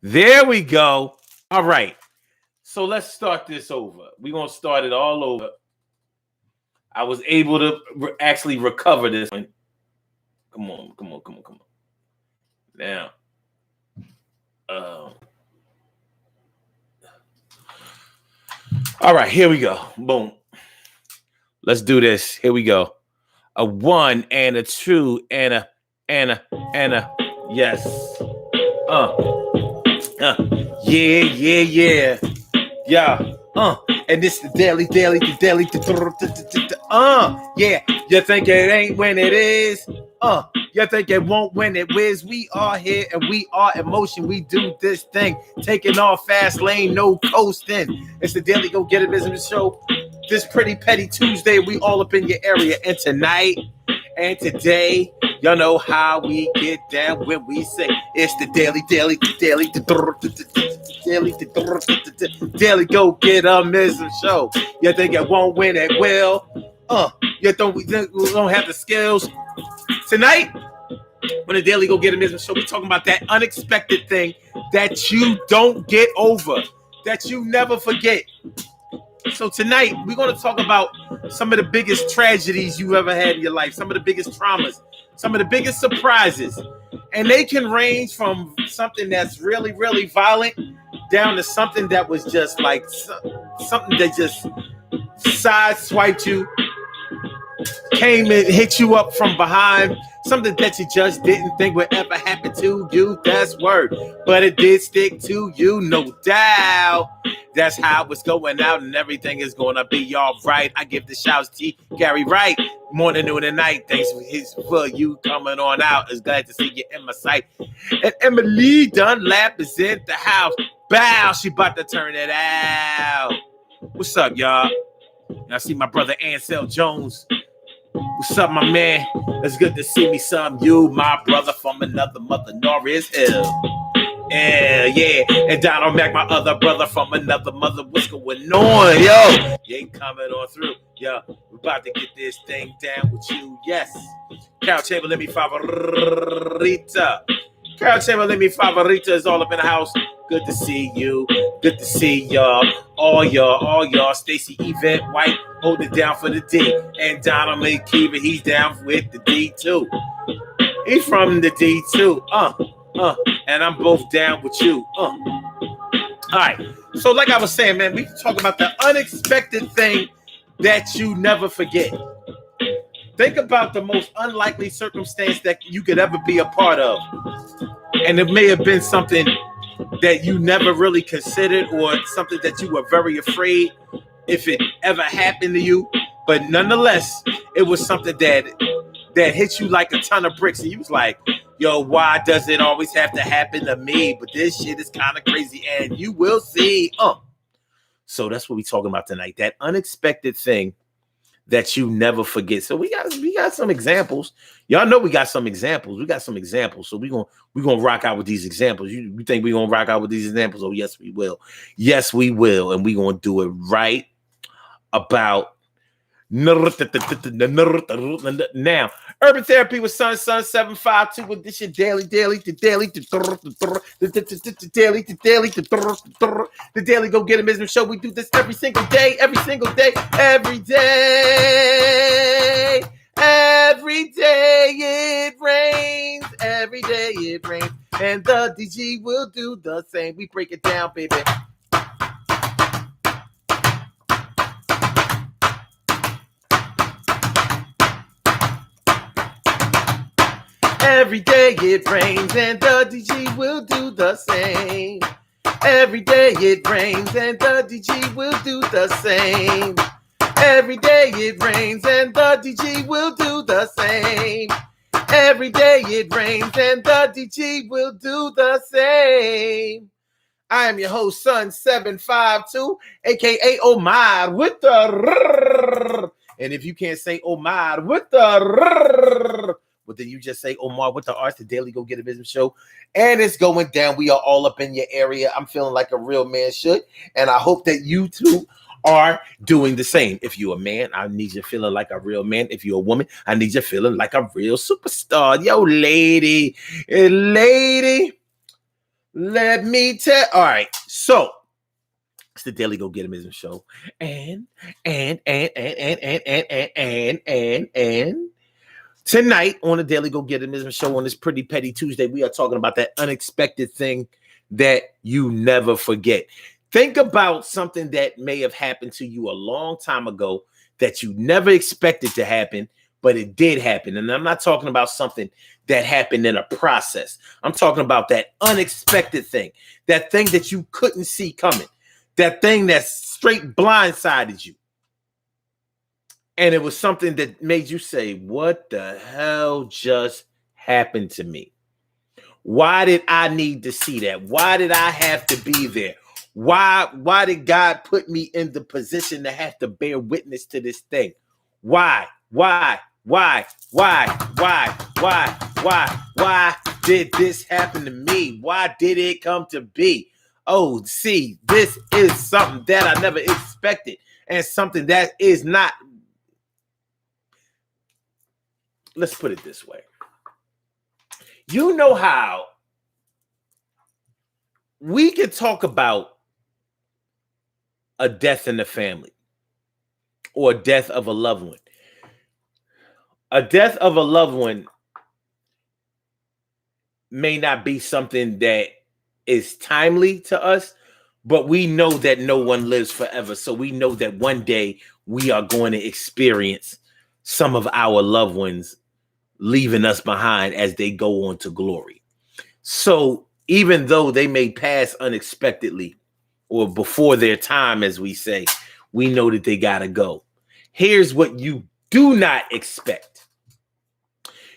There we go. All right. So let's start this over. We're going to start it all over. I was able to actually recover this one. Come on. Now, all right, here we go. Boom. Let's do this. Here we go. A 1 and a 2 and a yes. Yeah. And this the daily. Yeah. You think it ain't when it is? You think it won't when it whiz? We are here and we are in motion. We do this thing, taking off fast lane, no coasting. It's the Daily Go Get It Business Show. This pretty petty Tuesday, we all up in your area. And tonight and today, y'all know how we get down when we say it's the daily Go Get a Business Show. You think it won't when it will? You don't have the skills. Tonight, when the Daily Go Get a Business Show, we're talking about that unexpected thing that you don't get over, that you never forget. So tonight, we're going to talk about some of the biggest tragedies you ever had in your life, some of the biggest traumas, some of the biggest surprises. And they can range from something that's really, really violent down to something that was just like something that just sideswiped you, came and hit you up from behind, something that you just didn't think would ever happen to you. That's word, but it did stick to you, no doubt. That's how it's going out, and everything is gonna be all right. I give the shouts to Gary Wright, morning, noon, and night. Thanks for you coming on out. It's glad to see you in my sight. And Emily Dunlap is in the house. Bow, she about to turn it out. What's up, y'all? I see my brother Ansel Jones. What's up, my man? It's good to see me some. You, my brother from another mother, Norris Hill. Yeah. And Donald Mac, my other brother from another mother. What's going on, yo? You ain't coming on through. Yo, we're about to get this thing down with you. Yes. Carol Chamberlain, mi favorita. Carol Chamberlain, mi favorita is all up in the house. Good to see you. Good to see y'all. All y'all. Stacy Yvette White, hold it down for the D. And Donald McKeever, he's down with the D too. He's from the D too. And I'm both down with you. All right. So like I was saying, man, we talk about the unexpected thing that you never forget. Think about the most unlikely circumstance that you could ever be a part of. And it may have been something that you never really considered, or something that you were very afraid if it ever happened to you. But nonetheless, it was something that hit you like a ton of bricks. And you was like, yo, why does it always have to happen to me? But this shit is kind of crazy, and you will see. So that's what we're talking about tonight. That unexpected thing that you never forget. So we got some examples. Y'all know we got some examples. So we're gonna rock out with these examples. You think we're gonna rock out with these examples? Oh, yes, we will. Yes, we will. And we're gonna do it right about now. Urban Therapy with Sun 752 with this your daily. The Daily Go Get a Business Show. We do this every single day. Every day it rains. And the DG will do the same. We break it down, baby. Every day it rains and the DG will do the same. Every day it rains and the DG will do the same. Every day it rains and the DG will do the same. Every day it rains and the DG will do the same. I am your host, Sun 752, aka Omar with the and if you can't say Omar with the well, then you just say Omar with the Arts, the Daily Go Get a Business Show. And it's going down. We are all up in your area. I'm feeling like a real man should. And I hope that you too are doing the same. If you're a man, I need you feeling like a real man. If you're a woman, I need you feeling like a real superstar. Yo, lady. Let me tell. All right, so it's the Daily Go Getimism show, and tonight on the Daily Go Getimism show on this Pretty Petty Tuesday, we are talking about that unexpected thing that you never forget. Think about something that may have happened to you a long time ago that you never expected to happen, but it did happen. And I'm not talking about something that happened in a process. I'm talking about that unexpected thing, that thing that you couldn't see coming, that thing that straight blindsided you. And it was something that made you say, what the hell just happened to me? Why did I need to see that? Why did I have to be there? Why did God put me in the position to have to bear witness to this thing? Why did this happen to me? Why did it come to be? Oh, see, this is something that I never expected, and something that is not. Let's put it this way. You know how we can talk about a death in the family or a death of a loved one. A death of a loved one may not be something that is timely to us, but we know that no one lives forever. So we know that one day we are going to experience some of our loved ones leaving us behind as they go on to glory. So even though they may pass unexpectedly or before their time, as we say, we know that they got to go. Here's what you do not expect.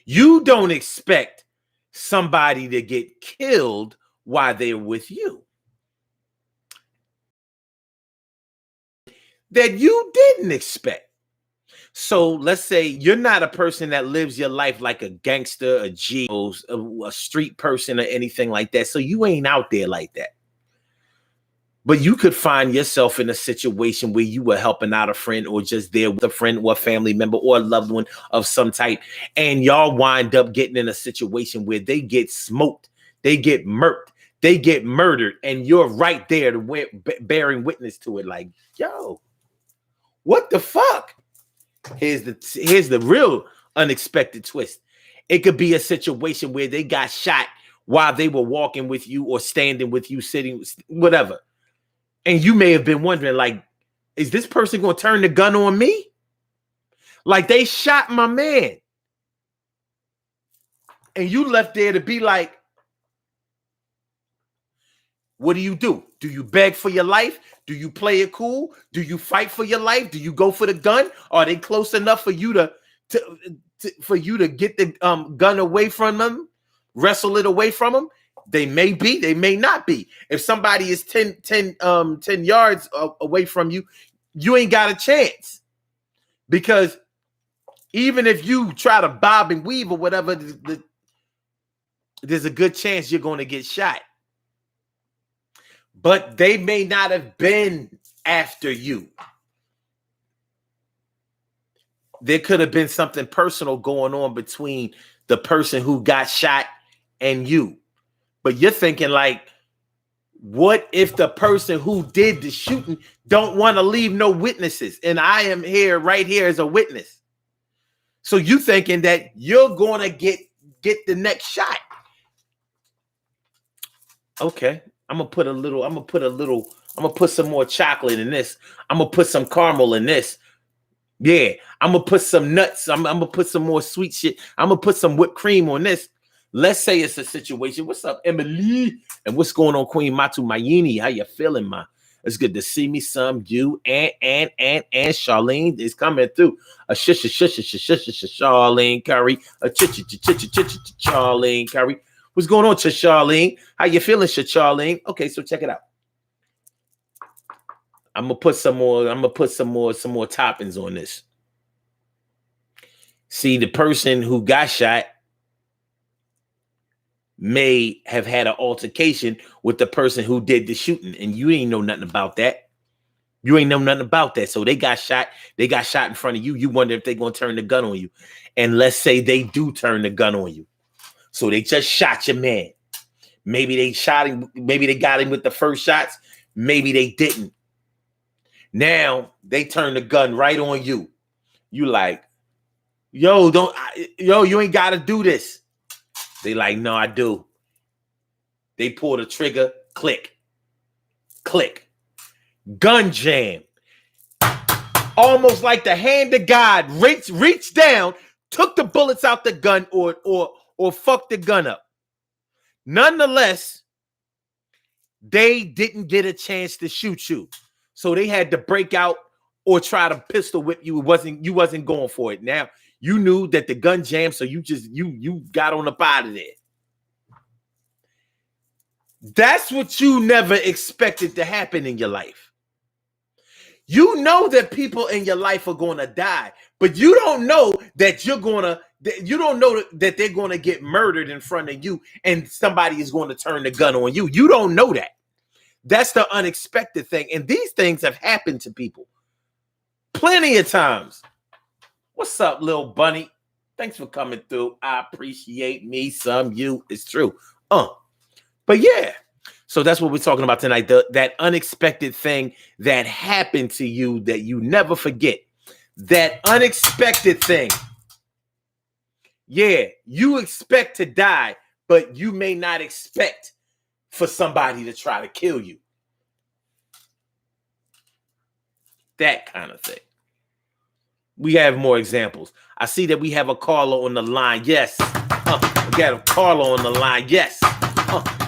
You don't expect somebody to get killed while they're with you. That you didn't expect. So let's say you're not a person that lives your life like a gangster, a G, a street person or anything like that. So you ain't out there like that. But you could find yourself in a situation where you were helping out a friend or just there with a friend or a family member or a loved one of some type. And y'all wind up getting in a situation where they get smoked, they get murked, they get murdered. And you're right there to bearing witness to it. Like, yo, what the fuck? Here's the real unexpected twist. It could be a situation where they got shot while they were walking with you or standing with you, sitting, whatever. And you may have been wondering, like, is this person going to turn the gun on me? Like, they shot my man. And you left there to be like, what do? Do you beg for your life? Do you play it cool? Do you fight for your life? Do you go for the gun? Are they close enough for you to get the gun away from them? Wrestle it away from them? They may be, they may not be. If somebody is 10 yards away from you, you ain't got a chance. Because even if you try to bob and weave or whatever, there's a good chance you're going to get shot. But they may not have been after you. There could have been something personal going on between the person who got shot and you. But you're thinking like, what if the person who did the shooting don't want to leave no witnesses? And I am here, right here as a witness. So you thinking that you're going to get the next shot. Okay. I'm gonna put some more chocolate in this. I'm gonna put some caramel in this. Yeah, I'm gonna put some nuts. I'm gonna put some more sweet shit. I'm gonna put some whipped cream on this. Let's say it's a situation. What's up, Emily? And what's going on, Queen Matu Mayini? How you feeling, ma? It's good to see me. Some you and Charlene is coming through. A Charlene Curry. A Charlene Curry. What's going on, Charlene? How you feeling, Charlene? Okay, so check it out. I'm gonna put some more toppings on this. See, the person who got shot may have had an altercation with the person who did the shooting, and you ain't know nothing about that. You ain't know nothing about that. So they got shot in front of you. You wonder if they're gonna turn the gun on you. And let's say they do turn the gun on you. So they just shot your man. Maybe they shot him. Maybe they got him with the first shots. Maybe they didn't. Now they turn the gun right on you. You like, yo, you ain't got to do this. They like, no, I do. They pull the trigger, click, click, gun jam. Almost like the hand of God reached down, took the bullets out the gun or fucked the gun up. Nonetheless, they didn't get a chance to shoot you. So they had to break out or try to pistol whip you. You wasn't going for it. Now you knew that the gun jammed, so you got on up out of there. That's what you never expected to happen in your life. You know that people in your life are going to die, but you don't know that you don't know that they're going to get murdered in front of you and somebody is going to turn the gun on you. You don't know that. That's the unexpected thing. And these things have happened to people plenty of times. What's up, little bunny? Thanks for coming through. I appreciate me some you. It's true. But yeah. So that's what we're talking about tonight. That unexpected thing that happened to you that you never forget. That unexpected thing. Yeah, you expect to die, but you may not expect for somebody to try to kill you. That kind of thing. We have more examples. I see that we have a caller on the line. Yes. We got a caller on the line. Yes.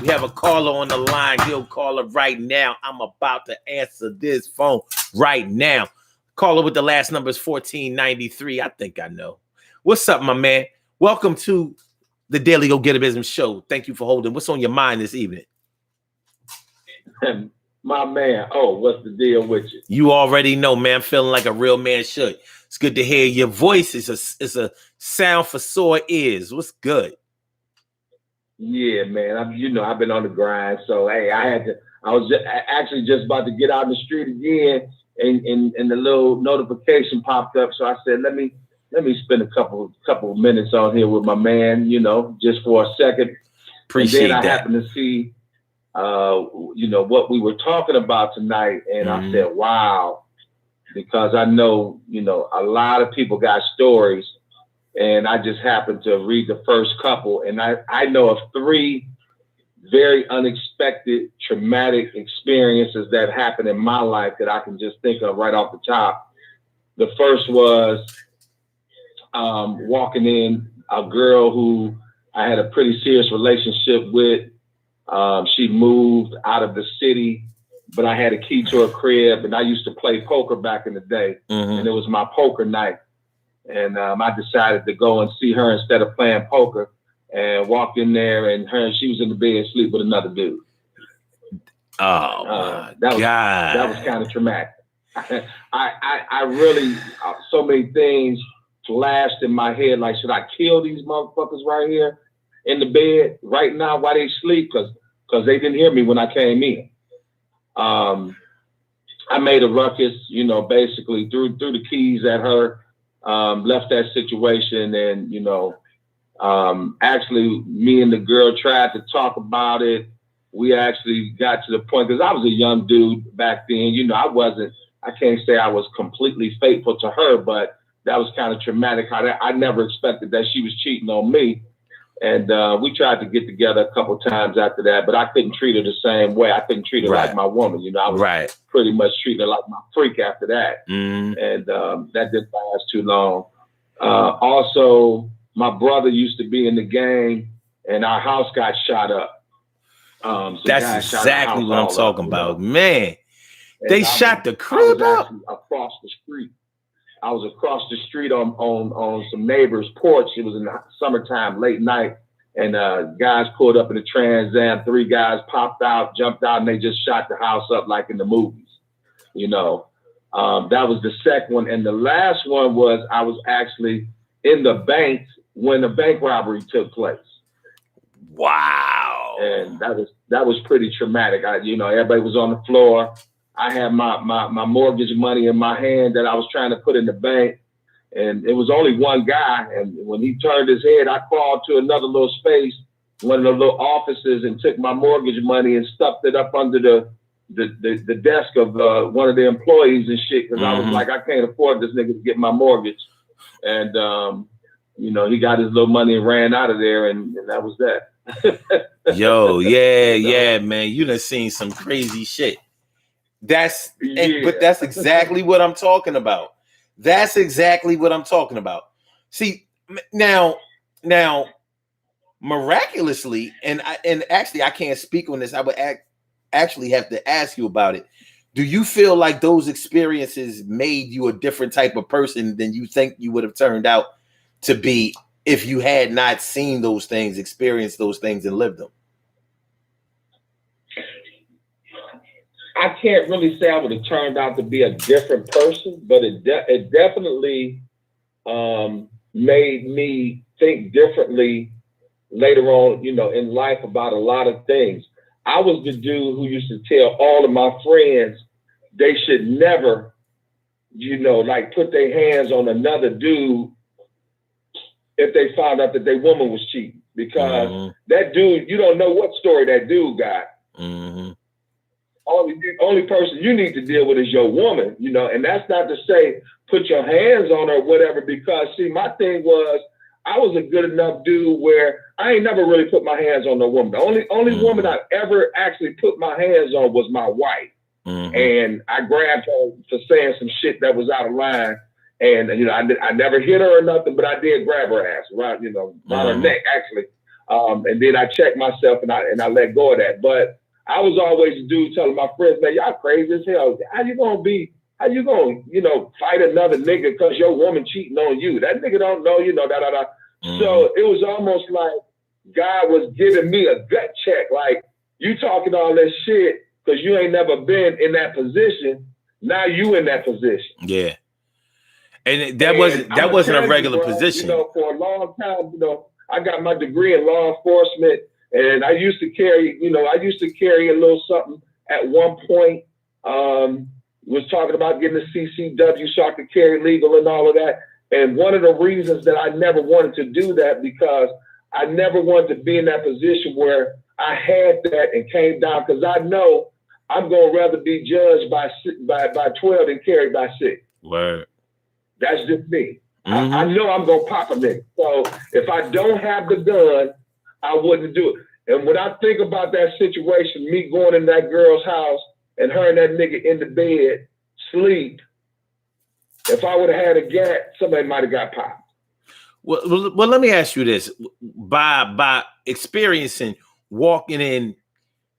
We have a caller on the line. He'll call her right now. I'm about to answer this phone right now. Caller with the last number is 1493. I think I know. What's up, my man? Welcome to the Daily Go Get a Business show. Thank you for holding. What's on your mind this evening? My man. Oh, what's the deal with you? You already know, man. I'm feeling like a real man should. It's good to hear your voice. It's a sound for sore ears. What's good? Yeah, man. I've been on the grind. So, hey, I was actually just about to get out in the street again, and the little notification popped up. So I said, let me spend a couple of minutes on here with my man, just for a second. Appreciate that. And then I happened to see, what we were talking about tonight, and I said, wow, because I know, a lot of people got stories. And I just happened to read the first couple, and I know of 3 very unexpected, traumatic experiences that happened in my life that I can just think of right off the top. The first was walking in a girl who I had a pretty serious relationship with. She moved out of the city, but I had a key to her crib, and I used to play poker back in the day, and it was my poker night. And I decided to go and see her instead of playing poker, and walked in there, and she was in the bed asleep with another dude. Oh, my God. That was kind of traumatic. I really, so many things flashed in my head. Like, should I kill these motherfuckers right here in the bed right now while they sleep? Because they didn't hear me when I came in. I made a ruckus, basically threw the keys at her. Left that situation, and actually me and the girl tried to talk about it. We actually got to the point, because I was a young dude back then. I can't say I was completely faithful to her, but that was kind of traumatic. I never expected that she was cheating on me. And we tried to get together a couple times after that, but I couldn't treat her the same way. I couldn't treat her like my woman. I was pretty much treating her like my freak after that. And that didn't last too long. Also, my brother used to be in the gang, and our house got shot up. That's exactly what I'm talking about. Man, they shot the crib up? Across the street. I was across the street on some neighbor's porch. It was in the summertime, late night, and guys pulled up in a Trans Am. 3 guys popped out, jumped out, and they just shot the house up like in the movies. That was the second one. And the last one was I was actually in the bank when the bank robbery took place. Wow. And that was pretty traumatic. Everybody was on the floor. I had my mortgage money in my hand that I was trying to put in the bank, and it was only one guy. And when he turned his head, I crawled to another little space one of the little offices and took my mortgage money and stuffed it up under the desk of one of the employees and shit. Cause I was like, I can't afford this nigga to get my mortgage. And, he got his little money and ran out of there, and that was that. Yo, yeah, man. You done seen some crazy shit. But that's exactly what I'm talking about. That's exactly what I'm talking about. See, now, miraculously, and actually, I can't speak on this. I would actually have to ask you about it. Do you feel like those experiences made you a different type of person than you think you would have turned out to be if you had not seen those things, experienced those things, and lived them? I can't really say I would have turned out to be a different person, but it definitely made me think differently later on, in life about a lot of things. I was the dude who used to tell all of my friends they should never, put their hands on another dude if they found out that their woman was cheating, because that dude, you don't know what story that dude got. Only person you need to deal with is your woman, and that's not to say put your hands on her or whatever, because see, my thing was I was a good enough dude where I ain't never really put my hands on no woman. The only woman I ever actually put my hands on was my wife. And I grabbed her for saying some shit that was out of line. And, I never hit her or nothing, but I did grab her ass, right, around her neck, actually. And then I checked myself and I let go of that. But I was always the dude telling my friends, man, y'all crazy as hell. How you gonna, fight another nigga because your woman cheating on you? That nigga don't know, da-da-da. So it was almost like God was giving me a gut check. Like, you talking all that shit because you ain't never been in that position. Now you in that position. Yeah. And that wasn't a regular position. For a long time, I got my degree in law enforcement, and I used to carry a little something at one point. Was talking about getting a CCW so I could carry legal and all of that. And one of the reasons that I never wanted to do that, because I never wanted to be in that position where I had that and came down, because I know I'm going to rather be judged by 12 than carried by 6. Word. That's just me. I know I'm going to pop a nigga. So if I don't have the gun, I wouldn't do it. And when I think about that situation, me going in that girl's house and her and that nigga in the bed, sleep, if I would have had a gat, somebody might have got popped. Well, let me ask you this. By experiencing walking in,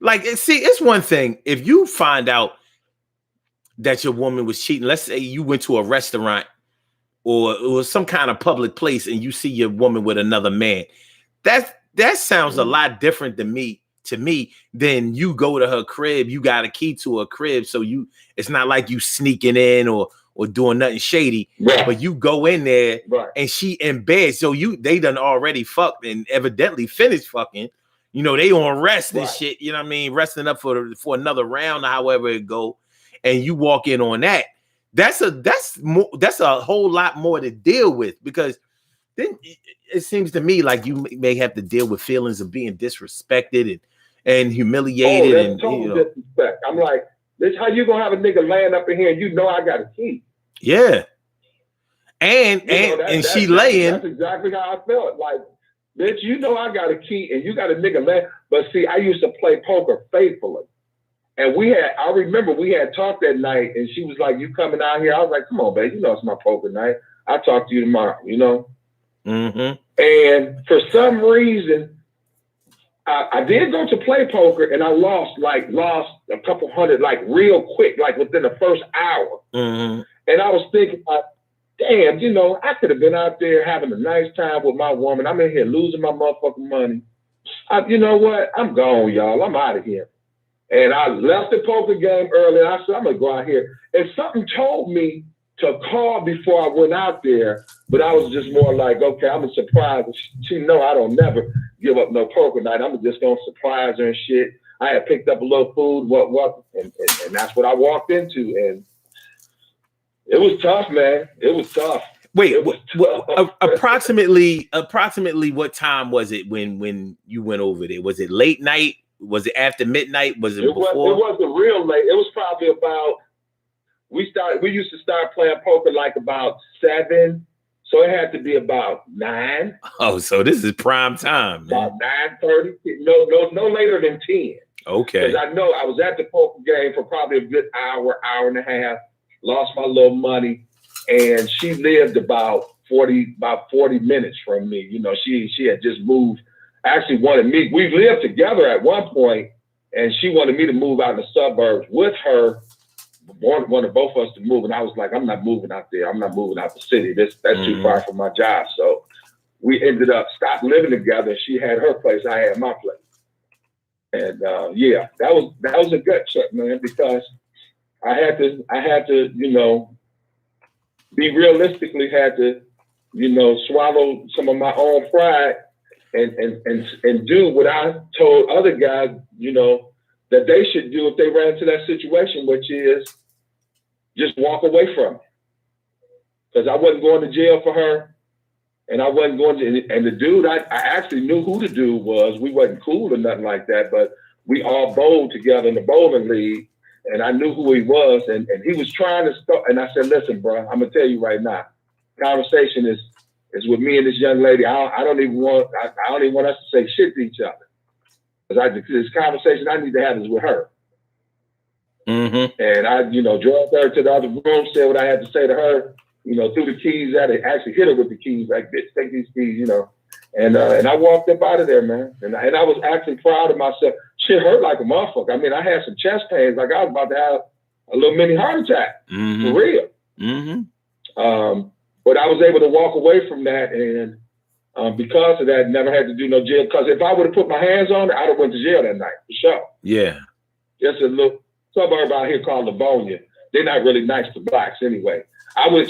it's one thing if you find out that your woman was cheating. Let's say you went to a restaurant or some kind of public place and you see your woman with another man. That sounds a lot different to me than you go to her crib. You got a key to her crib, so it's not like you sneaking in or doing nothing shady, right. But you go in there, right, and she in bed, so they done already fucked and evidently finished fucking. They on rest, right, and shit. You know what I mean? Resting up for another round, or however it go, and you walk in on that. That's a whole lot more to deal with, because then it seems to me like you may have to deal with feelings of being disrespected and humiliated. That's total disrespect. I'm like, this how you gonna have a nigga laying up in here and you know I got a key? Yeah. And she laying. That's exactly how I felt. Like, bitch, you know I got a key and you got a nigga laying. But see, I used to play poker faithfully. And I remember we had talked that night, and she was like, you coming out here? I was like, come on, babe, it's my poker night. I'll talk to you tomorrow, And for some reason, I did go to play poker, and I lost a couple hundred, real quick, within the first hour. And I was thinking, damn, I could have been out there having a nice time with my woman. I'm in here losing my motherfucking money. You know what? I'm gone, y'all. I'm out of here. And I left the poker game early. I said, I'm going to go out here. And something told me to call before I went out there. But I was just more like, okay, I'm a surprise. She know I don't never give up no poker night. I'm just going to surprise her and shit. I had picked up a little food, and that's what I walked into. And it was tough, man. It was tough. Wait, approximately what time was it when you went over there? Was it late night? Was it after midnight? Was it before? It wasn't real late. It was probably about. We used to start playing poker like about 7, so it had to be about 9. Oh, so this is prime time, man. About 9:30. No later than 10. Okay. Because I know I was at the poker game for probably a good hour and a half. Lost my little money, and she lived about 40 minutes from me. You know, she had just moved. Actually wanted me. We lived together at one point, and she wanted me to move out in the suburbs with her. Wanted both of us to move, and I was like, I'm not moving out there. I'm not moving out the city. That's too far from my job. So we ended up stopped living together. She had her place. I had my place. And yeah, that was a gut check, man, because I had to, you know, be realistically had to, you know, swallow some of my own pride and do what I told other guys, you know, that they should do if they ran into that situation, which is just walk away from it. Because I wasn't going to jail for her, and I wasn't going to, and the dude, I actually knew who the dude was. We wasn't cool or nothing like that, but we all bowled together in the bowling league, and I knew who he was, and he was trying to start, and I said, listen, bro, I'm going to tell you right now, conversation is with me and this young lady. I don't even want us to say shit to each other. This conversation I need to have is with her. Mm-hmm. And I, you know, drove her to the other room, said what I had to say to her, you know, threw the keys at it, actually hit her with the keys, like, bitch, take these keys, you know. And I walked up out of there, man. And I was actually proud of myself. Shit hurt like a motherfucker. I mean, I had some chest pains, like I was about to have a little mini heart attack, for real. Mm-hmm. But I was able to walk away from that, and because of that, never had to do no jail. Because if I would have put my hands on it, I'd have went to jail that night, for sure. Yeah. Just a little suburb out here called Livonia. They're not really nice to blacks anyway.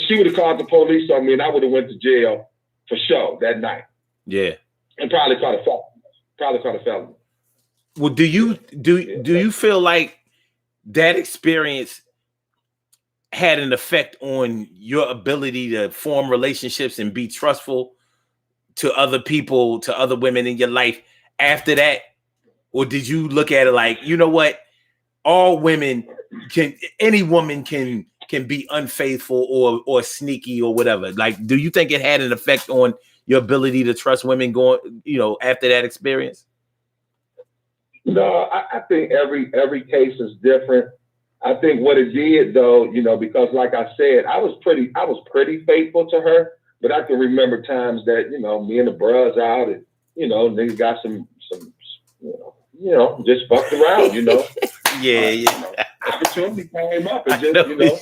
She would have called the police on me, and I would have went to jail for sure that night. Yeah. And probably caught a felony. Well, do you feel like that experience had an effect on your ability to form relationships and be trustful to other people, to other women in your life after that? Or did you look at it like, you know what, any woman can be unfaithful or sneaky or whatever? Like, do you think it had an effect on your ability to trust women going, you know, after that experience? No, I think every case is different. I think what it did, though, you know, because like I said, I was pretty faithful to her, but I can remember times that, you know, me and the bros out and, you know, niggas got some, you know, just fucked around, you know. Yeah. Opportunity came up and just, you know,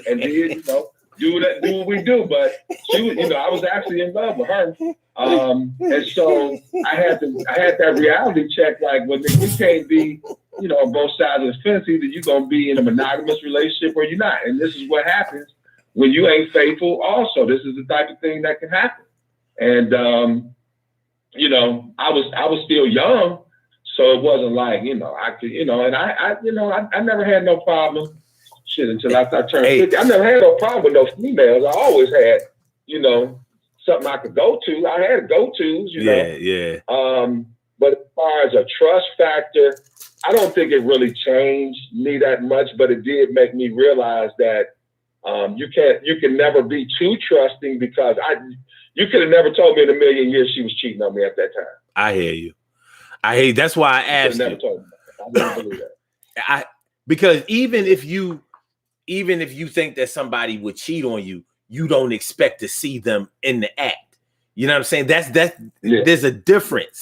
and did, you know, do what we do. But she was, you know, I was actually in love with her. And so I had that reality check, like, well, you can't be, you know, on both sides of the fence. Either you're going to be in a monogamous relationship or you're not. And this is what happens when you ain't faithful also. This is the type of thing that can happen. And, you know, I was still young. So it wasn't like, you know, I could, you know, and I never had no problem. Shit, until I turned 50. I never had no problem with no females. I always had, you know, something I could go to. I had go-tos, you know. Yeah. But as far as a trust factor, I don't think it really changed me that much, but it did make me realize that you can never be too trusting, because you could have never told me in a million years she was cheating on me at that time. I hear you. That's why I asked you. Told me. I didn't believe that. Because even if you think that somebody would cheat on you, you don't expect to see them in the act. You know what I'm saying? There's a difference.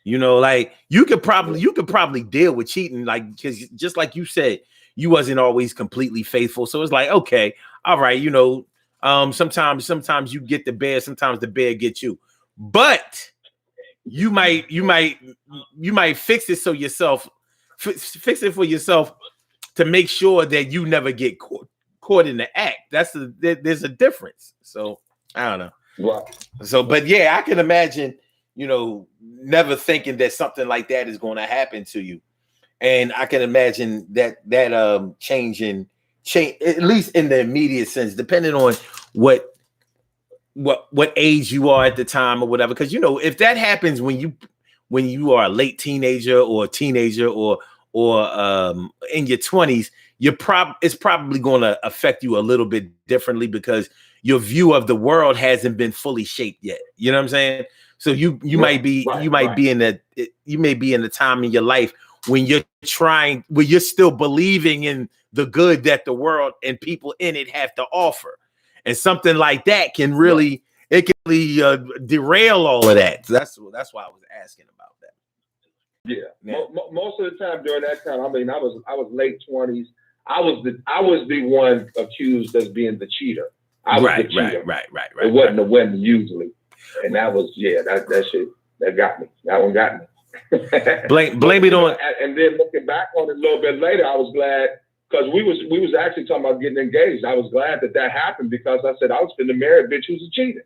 You know, like you could probably deal with cheating, like, because just like you said, you wasn't always completely faithful. So it's like, okay, all right, you know, sometimes you get the bear, sometimes the bear gets you. But you might fix it for yourself to make sure that you never get caught in the act. There's a difference. So I don't know. Right. So, but yeah, I can imagine, you know, never thinking that something like that is going to happen to you. And I can imagine that change, at least in the immediate sense, depending on what what age you are at the time or whatever. Because if that happens when you are a late teenager or a teenager or in your 20s, it's probably going to affect you a little bit differently because your view of the world hasn't been fully shaped yet. You know what I'm saying? So you may be in the time in your life when you're still believing in the good that the world and people in it have to offer. And something like that can really derail all of that. So that's why I was asking about that. Yeah. Most of the time during that time, I mean, I was late 20s. I was the one accused as being the cheater. I was the cheater. Right. It wasn't the women usually, and that was that shit that got me. That one got me. blame it on. And then looking back on it a little bit later, I was glad because we was actually talking about getting engaged. I was glad that happened because I said I was finna marry a bitch who's a cheater.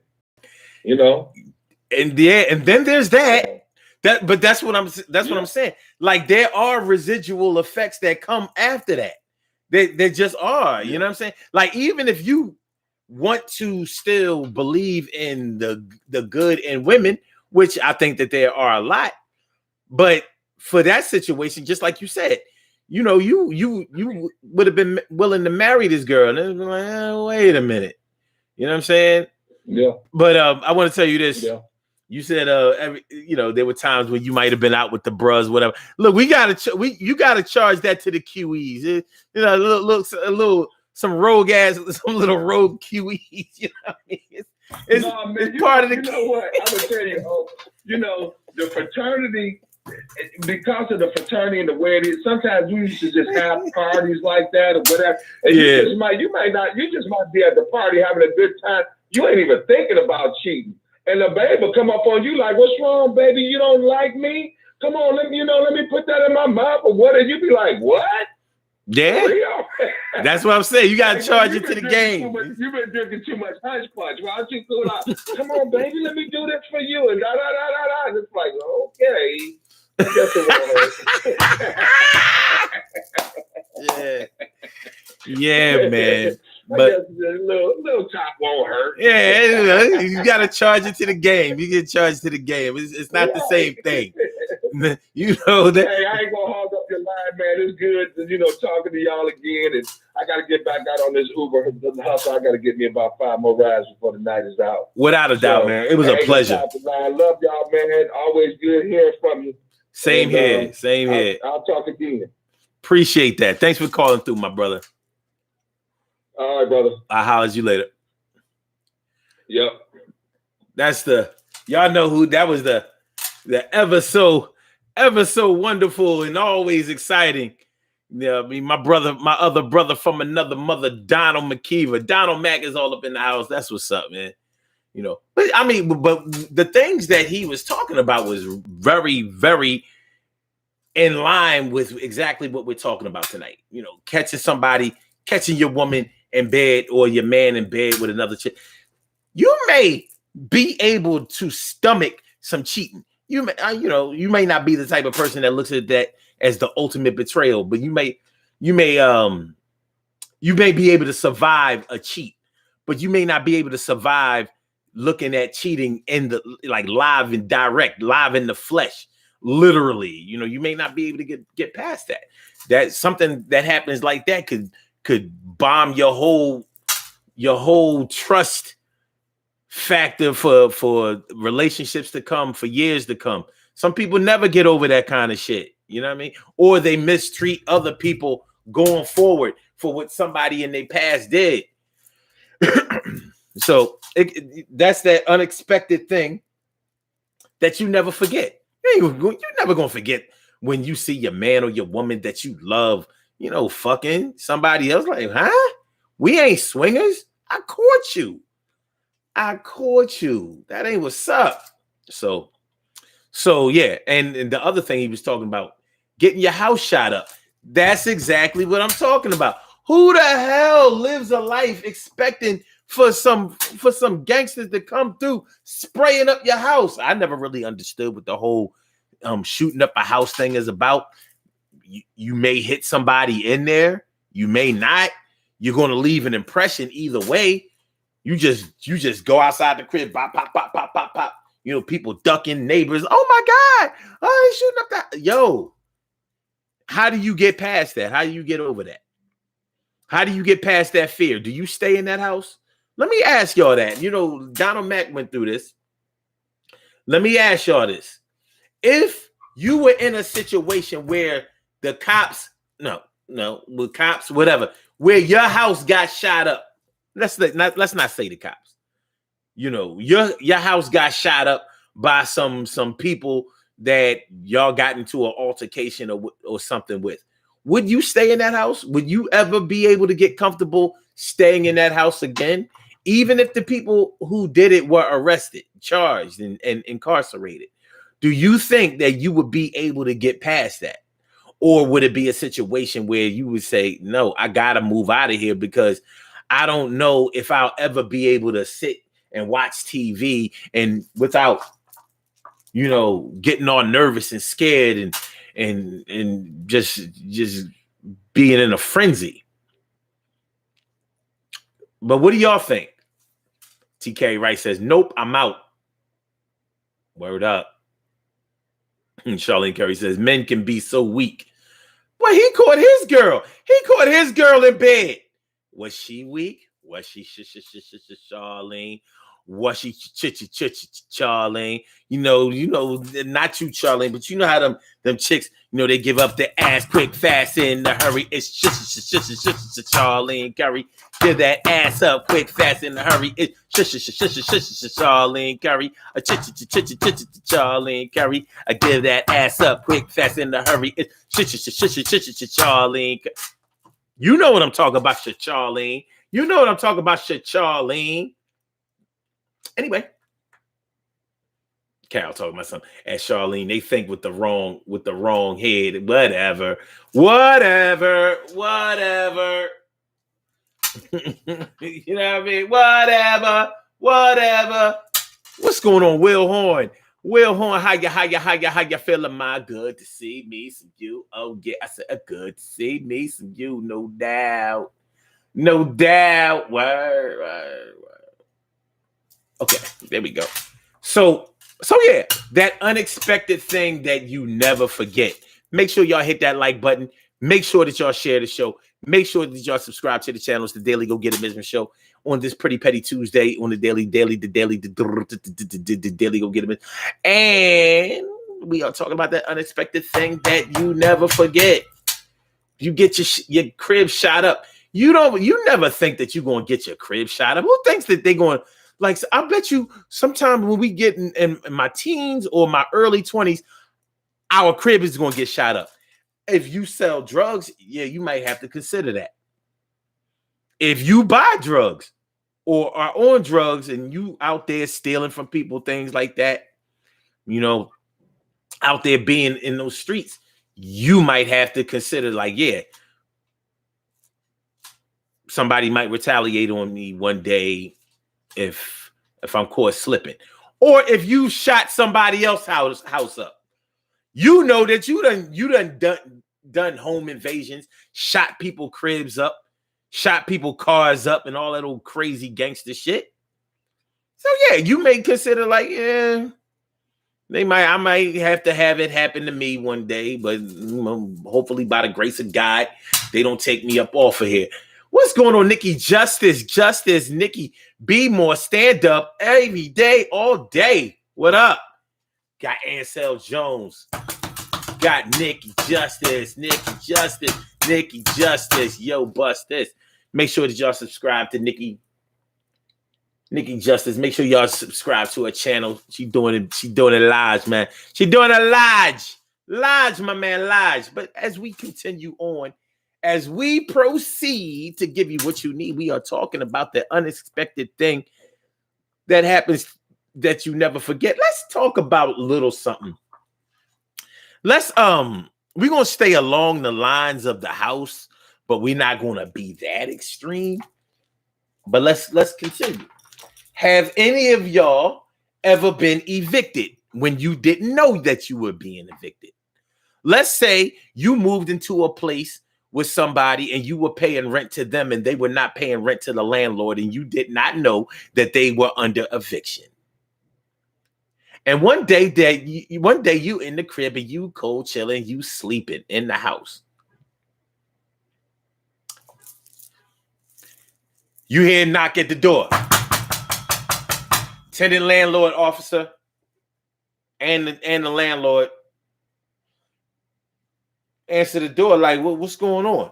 And then there's that. But that's what I'm saying. Like there are residual effects that come after that. They just are. You know what I'm saying? Like even if you want to still believe in the good in women, which I think that there are a lot, but for that situation, just like you said, you would have been willing to marry this girl, and it's like, wait a minute, you know what I'm saying? Yeah. But I want to tell you this. Yeah. You said there were times when you might have been out with the bros, whatever. Look, you gotta charge that to the QEs. Some rogue ass, some little rogue QEs. You know what I mean? It's part of the. You know what? I'm gonna tell you. The fraternity, because of the fraternity and the way it is. Sometimes we used to just have parties like that or whatever. And you just might be at the party having a good time. You ain't even thinking about cheating. And the babe will come up on you like, "What's wrong, baby? You don't like me? Come on, let me put that in my mouth or what?" And you be like, "What?" Yeah, that's what I'm saying. You gotta charge it to the game. You've been drinking too much hush punch. Why don't you cool out? Come on, baby, let me do this for you. And da da da da da. And it's like, okay. Yeah, man. But a little top won't hurt. Yeah, you gotta charge it to the game. You get charged to the game. It's not the same thing. You know that. Hey, I ain't gonna hog up your line, man. It's good, talking to y'all again. And I gotta get back out on this Uber hustle. I gotta get me about 5 more rides before the night is out. Without a doubt, man. It was a pleasure. I love y'all, man. Always good hearing from you. Same here. I'll talk again. Appreciate that. Thanks for calling through, my brother. All right, brother. I'll holler at you later. Yep. That's y'all know who that was, the ever so wonderful and always exciting. Yeah, I mean, my other brother from another mother, Donald McKeever. Donald Mack is all up in the house. That's what's up, man. But I mean, but the things that he was talking about was very, very in line with exactly what we're talking about tonight. Catching your woman in bed or your man in bed with another chick. You may be able to stomach some cheating. You may not be the type of person that looks at that as the ultimate betrayal, but you may be able to survive a cheat, but you may not be able to survive looking at cheating in the live and direct, live in the flesh, literally. You may not be able to get past that. That's something that happens like that could bomb your whole trust factor for relationships to come, for years to come. Some people never get over that kind of shit. You know what I mean? Or they mistreat other people going forward for what somebody in their past did. So that's that unexpected thing that you never forget. You're never going to forget when you see your man or your woman that you love, fucking somebody else. Like, huh? We ain't swingers. I caught you. That ain't what's up. So yeah. And the other thing he was talking about, getting your house shot up. That's exactly what I'm talking about. Who the hell lives a life expecting for some gangsters to come through spraying up your house? I never really understood what the whole shooting up a house thing is about. You may hit somebody in there, you may not. You're going to leave an impression either way. You just go outside the crib, pop, pop, pop, pop, pop, pop. You know, people ducking, neighbors. Oh my God. Oh, he's shooting up that. Yo, how do you get past that? How do you get over that? How do you get past that fear? Do you stay in that house? Let me ask y'all that. You know, Donald Mack went through this. Let me ask y'all this. If you were in a situation where the cops, with cops, whatever, where your house got shot up, let's not say the cops. You know, your house got shot up by some people that y'all got into an altercation or something with. Would you stay in that house? Would you ever be able to get comfortable staying in that house again? Even if the people who did it were arrested, charged, and incarcerated, do you think that you would be able to get past that? Or would it be a situation where you would say, no, I got to move out of here because I don't know if I'll ever be able to sit and watch TV and without, you know, getting all nervous and scared and just being in a frenzy. But what do y'all think? TK Wright says, nope, I'm out. Word up. Charlene Curry says, men can be so weak. Well, he caught his girl. He caught his girl in bed. Was she weak? Was she Charlene? Was she Charlene? You know, not you, Charlene, but you know how them chicks, you know, they give up their ass quick, fast, in a hurry. It's Charlene Curry. Give that ass up quick, fast, in a hurry. It's Charlene Curry. Charlene Curry. I give that ass up quick, fast, in a hurry. It's Charlene. You know what I'm talking about, Charlene. You know what I'm talking about, Charlene. Anyway, Carol talking about something. As Charlene, they think with the wrong head. Whatever. You know what I mean? Whatever. What's going on, Will Horn? Will Horn, how you feeling, my? Good to see me some you. Oh yeah, I said good to see me some you, no doubt. Word. Okay, there we go. So yeah, that unexpected thing that you never forget. Make sure y'all hit that like button. Make sure that y'all share the show. Make sure that y'all subscribe to the channel. It's the Daily Go Get It Business Show on this pretty petty Tuesday on the Daily Go Get It. And we are talking about that unexpected thing that you never forget. You get your crib shot up. You never think that you're going to get your crib shot up. Who thinks that they're going? Like, I bet you sometime when we get in my teens or my early 20s, our crib is going to get shot up. If you sell drugs, yeah, you might have to consider that. If you buy drugs or are on drugs and you out there stealing from people, things like that, you know, out there being in those streets, you might have to consider like, yeah, somebody might retaliate on me one day if I'm caught slipping, or if you shot somebody else's house up. You know that you done home invasions, shot people cribs up, shot people cars up, and all that old crazy gangster shit. So yeah, you may consider like, yeah, I might have to have it happen to me one day, but hopefully by the grace of God, they don't take me up off of here. What's going on, Nikki? Justice, Nikki. Be more stand up every day, all day. What up? Got Ansel Jones. Got Nikki Justice. Yo, bust this. Make sure that y'all subscribe to Nikki Justice. Make sure y'all subscribe to her channel. She doing it large, man. She doing it large, my man, large. But as we continue on, as we proceed to give you what you need, we are talking about the unexpected thing that happens that you never forget. Let's talk about a little something. We're going to stay along the lines of the house, but we're not going to be that extreme. But let's continue. Have any of y'all ever been evicted when you didn't know that you were being evicted? Let's say you moved into a place with somebody and you were paying rent to them and they were not paying rent to the landlord and you did not know that they were under eviction. And one day you in the crib and you cold chilling, you sleeping in the house. You hear a knock at the door. Tenant landlord officer and the landlord answer the door like, what's going on?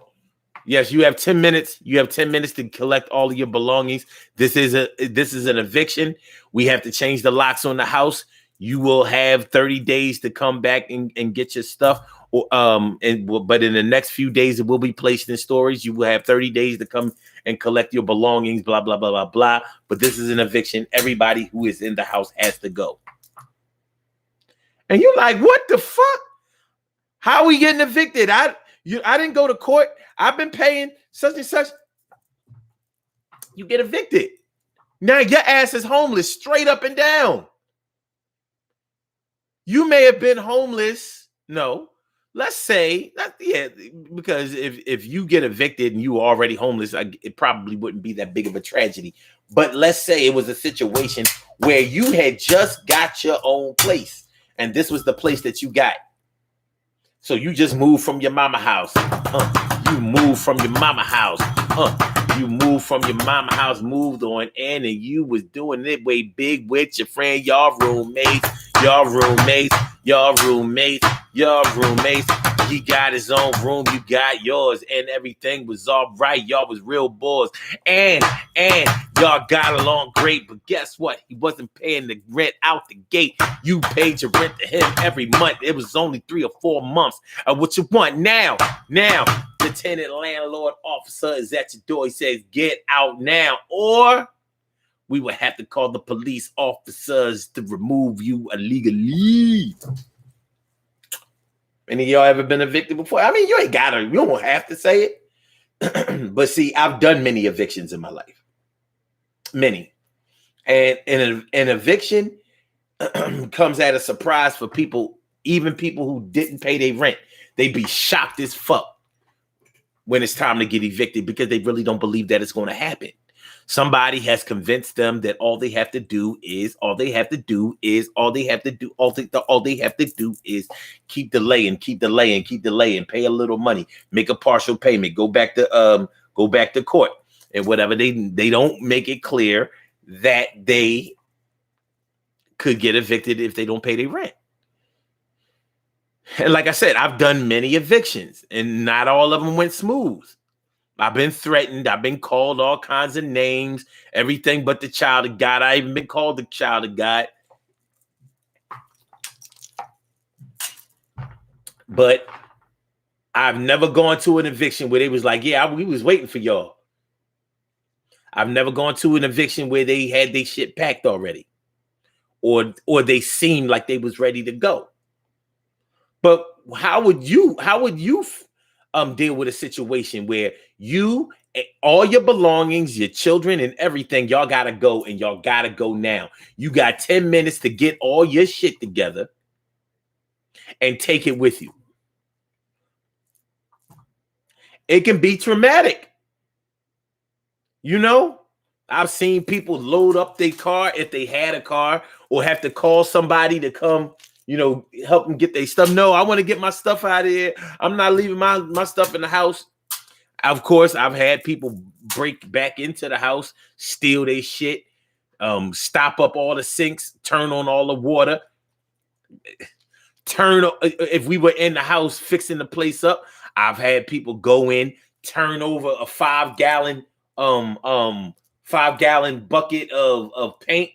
Yes, you have 10 minutes. You have 10 minutes to collect all of your belongings. This is an eviction. We have to change the locks on the house. You will have 30 days to come back and get your stuff. But in the next few days, it will be placed in storage. You will have 30 days to come and collect your belongings, blah, blah, blah, blah, blah. But this is an eviction. Everybody who is in the house has to go. And you're like, what the fuck? How are we getting evicted? I didn't go to court. I've been paying such and such. You get evicted. Now your ass is homeless straight up and down. You may have been homeless. No, let's say because if you get evicted and you are already homeless, it probably wouldn't be that big of a tragedy. But let's say it was a situation where you had just got your own place and this was the place that you got. So you just moved from your mama house. You moved from your mama house. You moved from your mama house, moved on in, and you was doing it way big with your friend, y'all roommates. He got his own room, you got yours, and everything was all right. Y'all was real boys, and y'all got along great. But guess what? He wasn't paying the rent out the gate. You paid your rent to him every month. It was only 3 or 4 months. What you want now? The tenant landlord officer is at your door. He says, "Get out now, or we will have to call the police officers to remove you illegally." Any of y'all ever been evicted before? I mean, you don't have to say it. But see, I've done many evictions in my life. Many. And an eviction comes at a surprise for people, even people who didn't pay their rent. They be shocked as fuck when it's time to get evicted because they really don't believe that it's going to happen. Somebody has convinced them that all they have to do is keep delaying, pay a little money, make a partial payment, go back to court and whatever. They don't make it clear that they could get evicted if they don't pay their rent. And like I said, I've done many evictions and not all of them went smooth. I've been threatened. I've been called all kinds of names, everything but the child of God. I even been called the child of God. But I've never gone to an eviction where they was like, yeah, we was waiting for y'all. I've never gone to an eviction where they had their shit packed already. Or they seemed like they was ready to go. But how would you deal with a situation where you, all your belongings, your children and everything, y'all gotta go and y'all gotta go now. You got 10 minutes to get all your shit together and take it with you. It can be traumatic. You know, I've seen people load up their car if they had a car or have to call somebody to come, help them get their stuff. No, I want to get my stuff out of here. I'm not leaving my stuff in the house. Of course, I've had people break back into the house, steal their shit, stop up all the sinks, turn on all the water. If we were in the house fixing the place up, I've had people go in, turn over a 5-gallon bucket of paint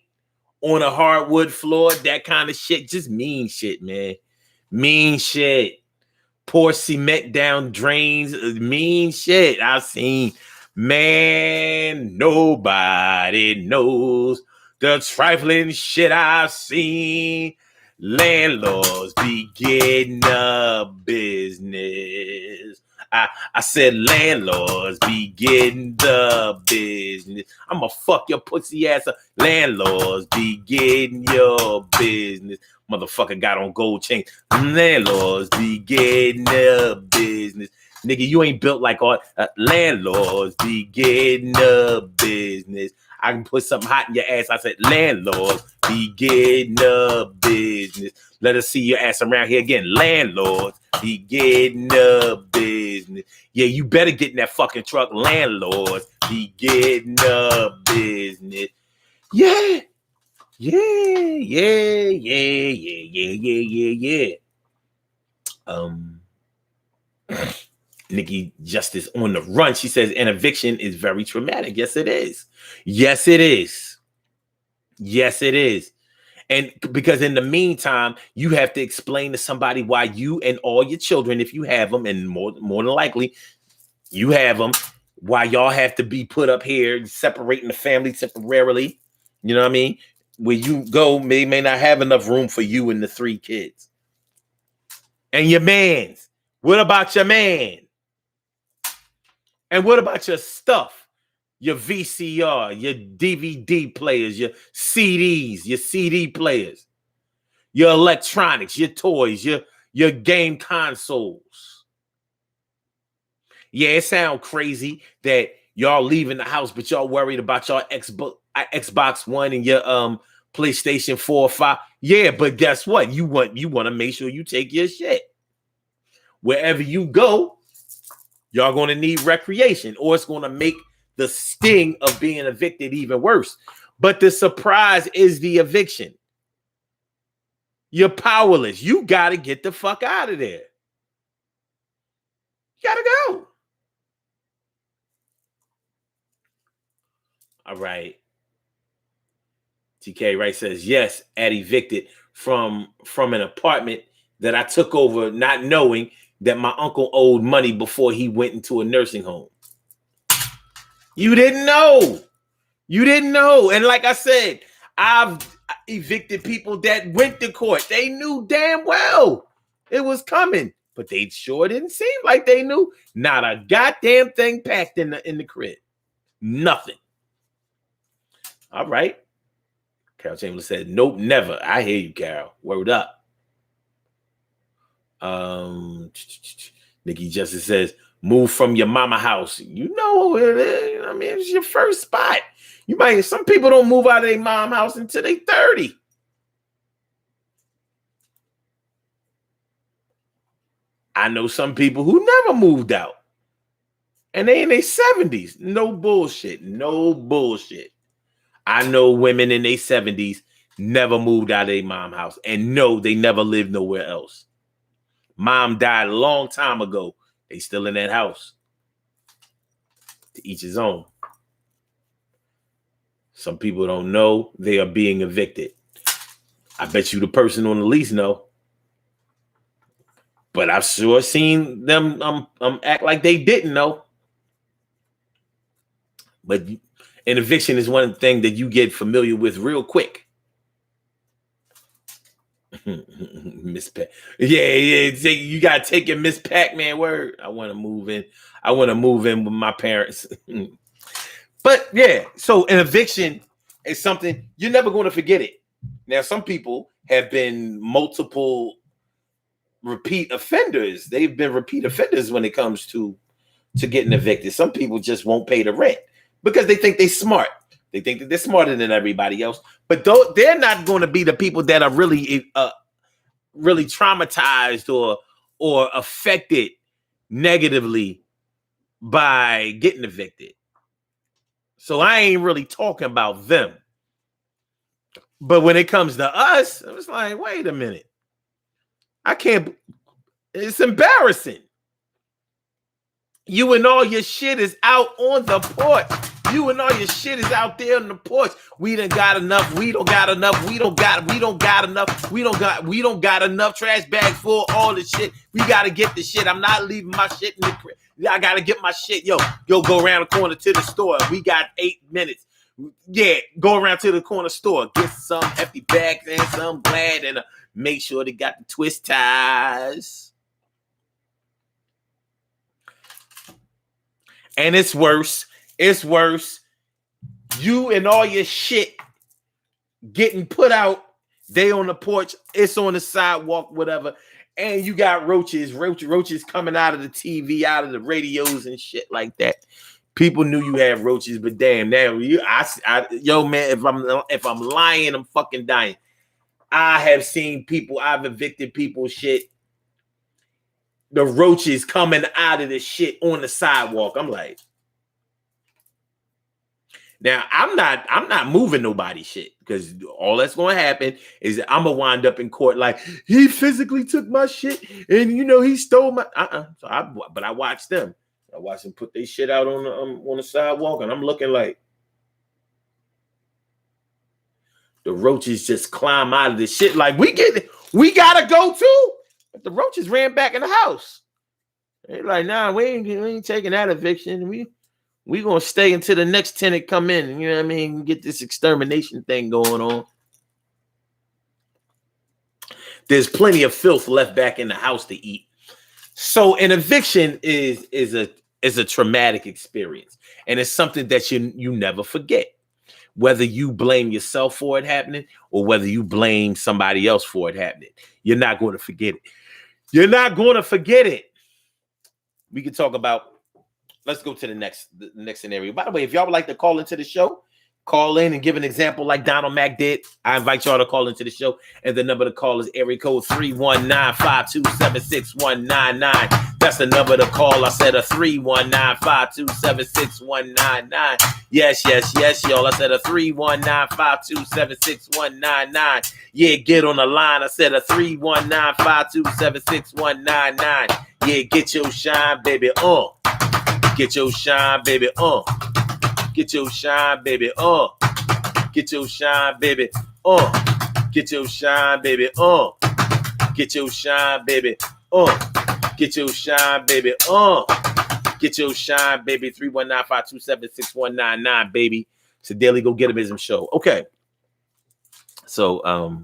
on a hardwood floor, that kind of shit. Just mean shit, man. Mean shit. Pour cement down drains. Mean shit. I've seen, man, nobody knows the trifling shit I've seen. Landlords be getting a business. I said landlords be getting the business. I'ma fuck your pussy ass up. Landlords be getting your business. Motherfucker got on gold chain. Landlords be getting the business. Nigga, you ain't built like all landlords be getting the business. I can put something hot in your ass. I said, landlords be getting the business. Let us see your ass around here again. Landlords be getting the business. Yeah, you better get in that fucking truck. Landlords be getting the business. Yeah. Nikki Justice on the run. She says an eviction is very traumatic. Yes, it is. Yes, it is. Yes, it is. And because in the meantime, you have to explain to somebody why you and all your children, if you have them, and more than likely you have them, why y'all have to be put up here, separating the family temporarily. You know what I mean? Where you go, may not have enough room for you and the 3 kids. And your mans. What about your man? And what about your stuff? Your VCR, your DVD players, your CDs, your CD players, your electronics, your toys, your game consoles. Yeah, it sounds crazy that y'all leaving the house, but y'all worried about y'all Xbox One and your PlayStation 4 or 5. Yeah, but guess what? You want to make sure you take your shit. Wherever you go, y'all going to need recreation, or it's going to make the sting of being evicted even worse. But the surprise is the eviction. You're powerless. You got to get the fuck out of there. You got to go. All right. TK Wright says, yes, at evicted from an apartment that I took over, not knowing that my uncle owed money before he went into a nursing home. You didn't know. You didn't know. And like I said, I've evicted people that went to court. They knew damn well it was coming, but they sure didn't seem like they knew. Not a goddamn thing packed in the crib. Nothing. All right. Carol Chamberlain said, nope, never. I hear you, Carol. Word up. Nikki Justice says, move from your mama house. You know it is. I mean, it's your first spot. Some people don't move out of their mom house until they 30. I know some people who never moved out. And they in their 70s. No bullshit. No bullshit. I know women in their 70s never moved out of their mom house. And no, they never lived nowhere else. Mom died a long time ago. They still in that house. To each his own. Some people don't know they are being evicted. I bet you the person on the lease know. But I've sure seen them act like they didn't know. But an eviction is one thing that you get familiar with real quick. Miss Pac. Yeah. You gotta take your Miss Pac-Man word. I want to move in. I want to move in with my parents. But yeah, so an eviction is something you're never going to forget it. Now, some people have been multiple repeat offenders. They've been repeat offenders when it comes to getting evicted. Some people just won't pay the rent because they think they're smart. They think that they're smarter than everybody else. But they're not going to be the people that are really traumatized or affected negatively by getting evicted. So I ain't really talking about them. But when it comes to us, I was like, wait a minute. I can't. It's embarrassing. You and all your shit is out on the porch. You and all your shit is out there on the porch. We done got enough. We don't got enough. We don't got enough. We don't got enough trash bags full of all the shit. We got to get the shit. I'm not leaving my shit in the crib. I got to get my shit. Yo, go around the corner to the store. We got 8 minutes. Yeah, go around to the corner store. Get some hefty bags and some Glad and make sure they got the twist ties. And it's worse. It's worse. You and all your shit getting put out. They on the porch. It's on the sidewalk, whatever. And you got roaches coming out of the TV, out of the radios and shit like that. People knew you had roaches, but damn, now yo man, if I'm lying, I'm fucking dying. I have seen people, I've evicted people, shit. The roaches coming out of the shit on the sidewalk. I'm like, now I'm not moving nobody shit, because all that's going to happen is that I'm gonna wind up in court like he physically took my shit and he stole my but I watched them. I watched them put their shit out on the sidewalk, and I'm looking like the roaches just climb out of the shit. Like we gotta go too, but the roaches ran back in the house. They're like, nah, we ain't taking that eviction. We gonna stay until the next tenant come in. You know what I mean? Get this extermination thing going on. There's plenty of filth left back in the house to eat. So an eviction is a traumatic experience, and it's something that you never forget. Whether you blame yourself for it happening or whether you blame somebody else for it happening, you're not going to forget it. You're not going to forget it. We can talk about. Let's go to the next scenario. By the way, if y'all would like to call into the show, call in and give an example like Donald Mack did. I invite y'all to call into the show. And the number to call is area code 319-527-6199. That's the number to call. I said a 319-527-6199. Yes, y'all. I said a 319-527-6199. Yeah, get on the line. I said a 319-527-6199. Yeah, get your shine, baby, on. Get your shine, baby, on. Get your shine, baby, on. Get your shine, baby, on. Get your shine, baby, on. Get your shine, baby, on. Get your shine, baby, on. Get your shine, baby. 319-527-6199, baby. It's a Daily Go Getimism show. Okay. So,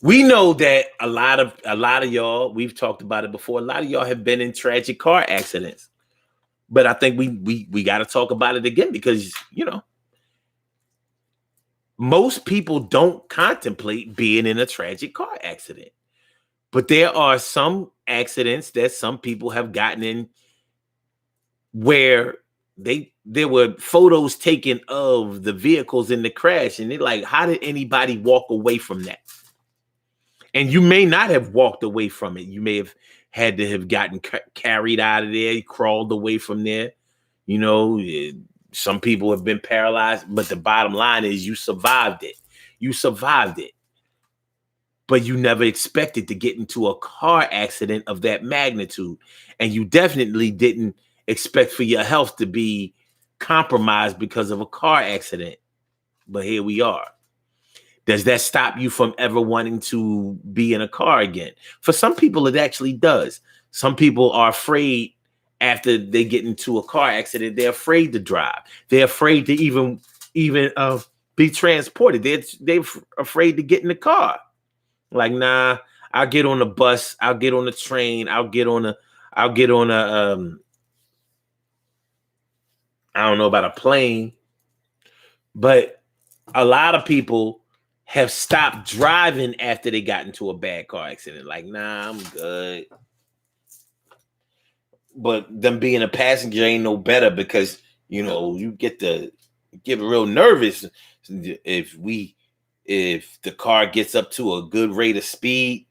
we know that a lot of y'all, we've talked about it before, a lot of y'all have been in tragic car accidents. But I think we got to talk about it again because, most people don't contemplate being in a tragic car accident. But there are some accidents that some people have gotten in where there were photos taken of the vehicles in the crash. And they're like, how did anybody walk away from that? And you may not have walked away from it. You may have had to have gotten carried out of there, crawled away from there. Some people have been paralyzed, but the bottom line is you survived it. You survived it. But you never expected to get into a car accident of that magnitude. And you definitely didn't expect for your health to be compromised because of a car accident. But here we are. Does that stop you from ever wanting to be in a car again? For some people, it actually does. Some people are afraid after they get into a car accident. They're afraid to drive. They're afraid to even be transported. They're afraid to get in the car. Like, nah, I'll get on the bus. I'll get on the train. I'll get on a I don't know about a plane, but a lot of people have stopped driving after they got into a bad car accident. Like, nah, I'm good. But them being a passenger ain't no better because, you get real nervous if the car gets up to a good rate of speed.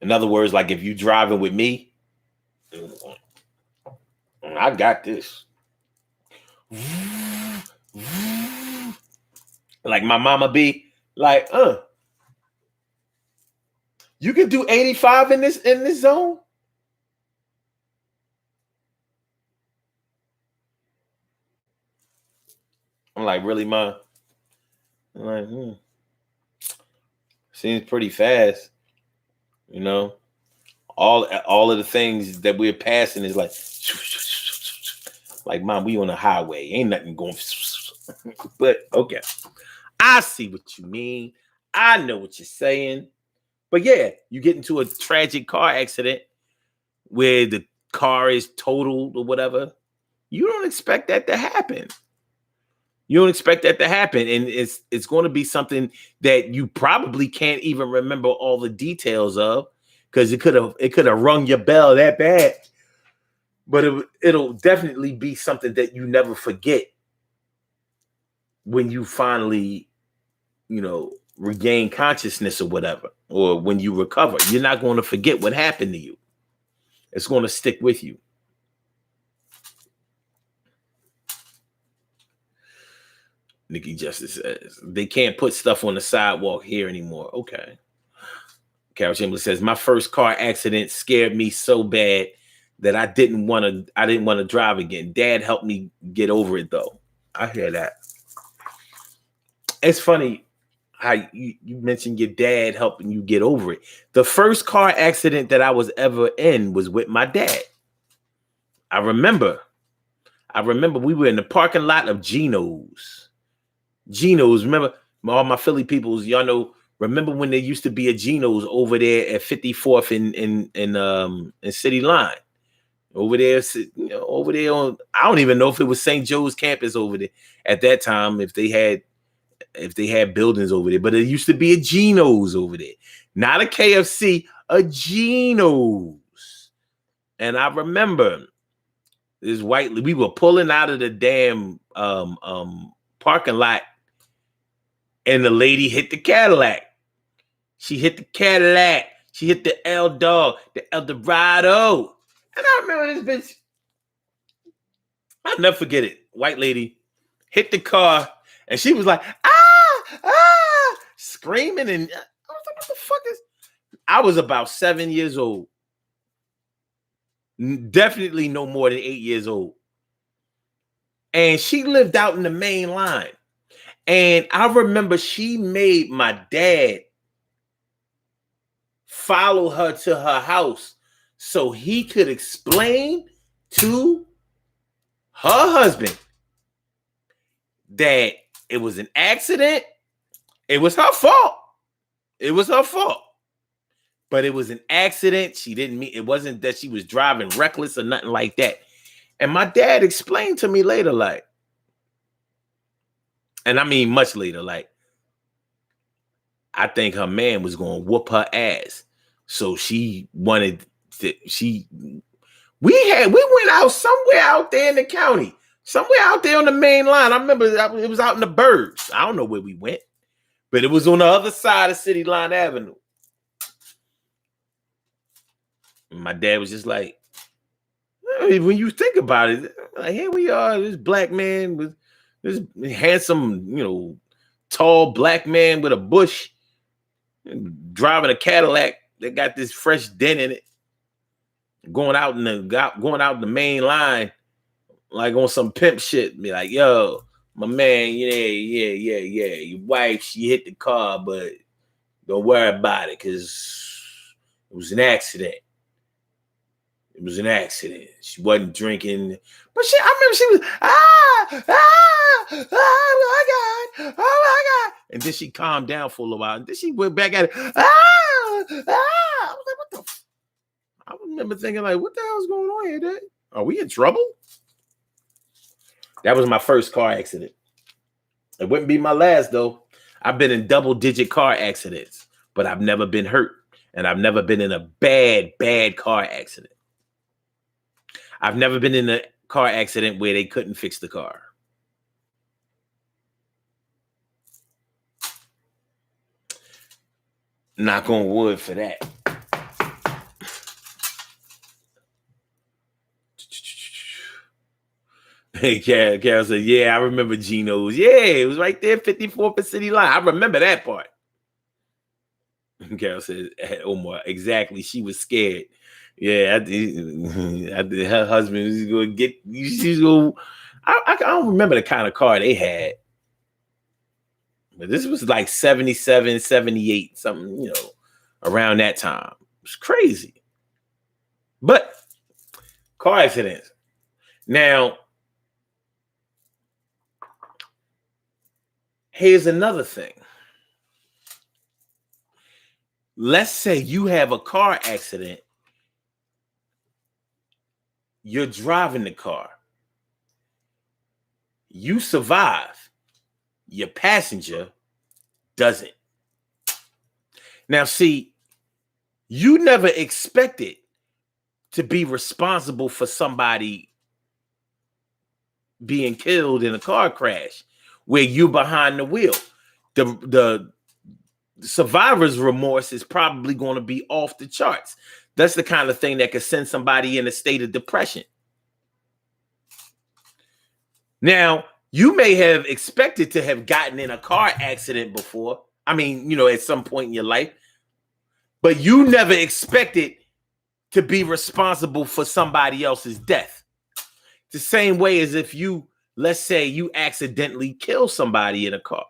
In other words, like if you driving with me, I got this. Like my mama be like, you can do 85 in this zone. I'm like, really, Ma? I'm like, seems pretty fast. All of the things that we're passing is like, Mom, we on the highway. Ain't nothing going. But okay, I see what you mean. I know what you're saying. But yeah, you get into a tragic car accident where the car is totaled or whatever. You don't expect that to happen. You don't expect that to happen, and it's going to be something that you probably can't even remember all the details of, because it could have rung your bell that bad. But it'll definitely be something that you never forget when you finally, regain consciousness or whatever, or when you recover. You're not going to forget what happened to you. It's going to stick with you. Nikki Justice says they can't put stuff on the sidewalk here anymore. Okay. Carol Chamberlain says my first car accident scared me so bad that I didn't want to drive again. Dad helped me get over it though. I hear that. It's funny how you mentioned your dad helping you get over it. The first car accident that I was ever in was with my dad. I remember we were in the parking lot of Geno's. Remember, all my Philly peoples, y'all know, remember when there used to be a Geno's over there at 54th in City Line? Over there, over there on, I don't even know if it was St. Joe's campus over there at that time, if they had buildings over there, but it used to be a Geno's over there. Not a KFC, a Geno's. And I remember this we were pulling out of the damn parking lot, and the lady hit the Cadillac. She hit the Cadillac. She hit the L-Dog, the Eldorado. And I remember this bitch. I'll never forget it. White lady hit the car, and she was like, screaming. And I was like, what the fuck is... I was about 7 years old. Definitely no more than 8 years old. And she lived out in the main line. And I remember she made my dad follow her to her house so he could explain to her husband that it was an accident. It was her fault. It was her fault. But it was an accident. She didn't mean, it wasn't that she was driving reckless or nothing like that. And my dad explained to me later, like, and I mean much later, like, I think her man was going to whoop her ass. So she wanted to, we went out somewhere out there in the county, somewhere out there on the main line. I remember it was out in the Burbs. I don't know where we went, but it was on the other side of City Line Avenue. And my dad was just like, when you think about it, like, here we are, this black man with this handsome, tall black man with a bush driving a Cadillac that got this fresh dent in it, going out in the main line, like on some pimp shit. Be like, yo, my man, yeah. Your wife, she hit the car, but don't worry about it, because it was an accident. It was an accident. She wasn't drinking, but I remember she was, oh my God. And then she calmed down for a little while. And then she went back at it. I was like, what the? I remember thinking, like, what the hell is going on here, Dad? Are we in trouble? That was my first car accident. It wouldn't be my last, though. I've been in double-digit car accidents, but I've never been hurt. And I've never been in a bad car accident. I've never been in a car accident where they couldn't fix the car. Knock on wood for that. Hey, Carol said, yeah, I remember Geno's. Yeah, it was right there, 54th City Line. I remember that part. Carol said, Omar, exactly. She was scared. Yeah, her husband was going to get, she's going, I don't remember the kind of car they had. But this was like 77, 78, something, around that time. It was crazy. But car accidents. Now, here's another thing. Let's say you have a car accident. You're driving the car. You survive. Your passenger doesn't. Now, see, you never expected to be responsible for somebody being killed in a car crash where you behind the wheel. The survivor's remorse is probably going to be off the charts. That's the kind of thing that could send somebody in a state of depression. Now, you may have expected to have gotten in a car accident before. I mean, at some point in your life, but you never expected to be responsible for somebody else's death. The same way as if you, let's say you accidentally kill somebody in a car,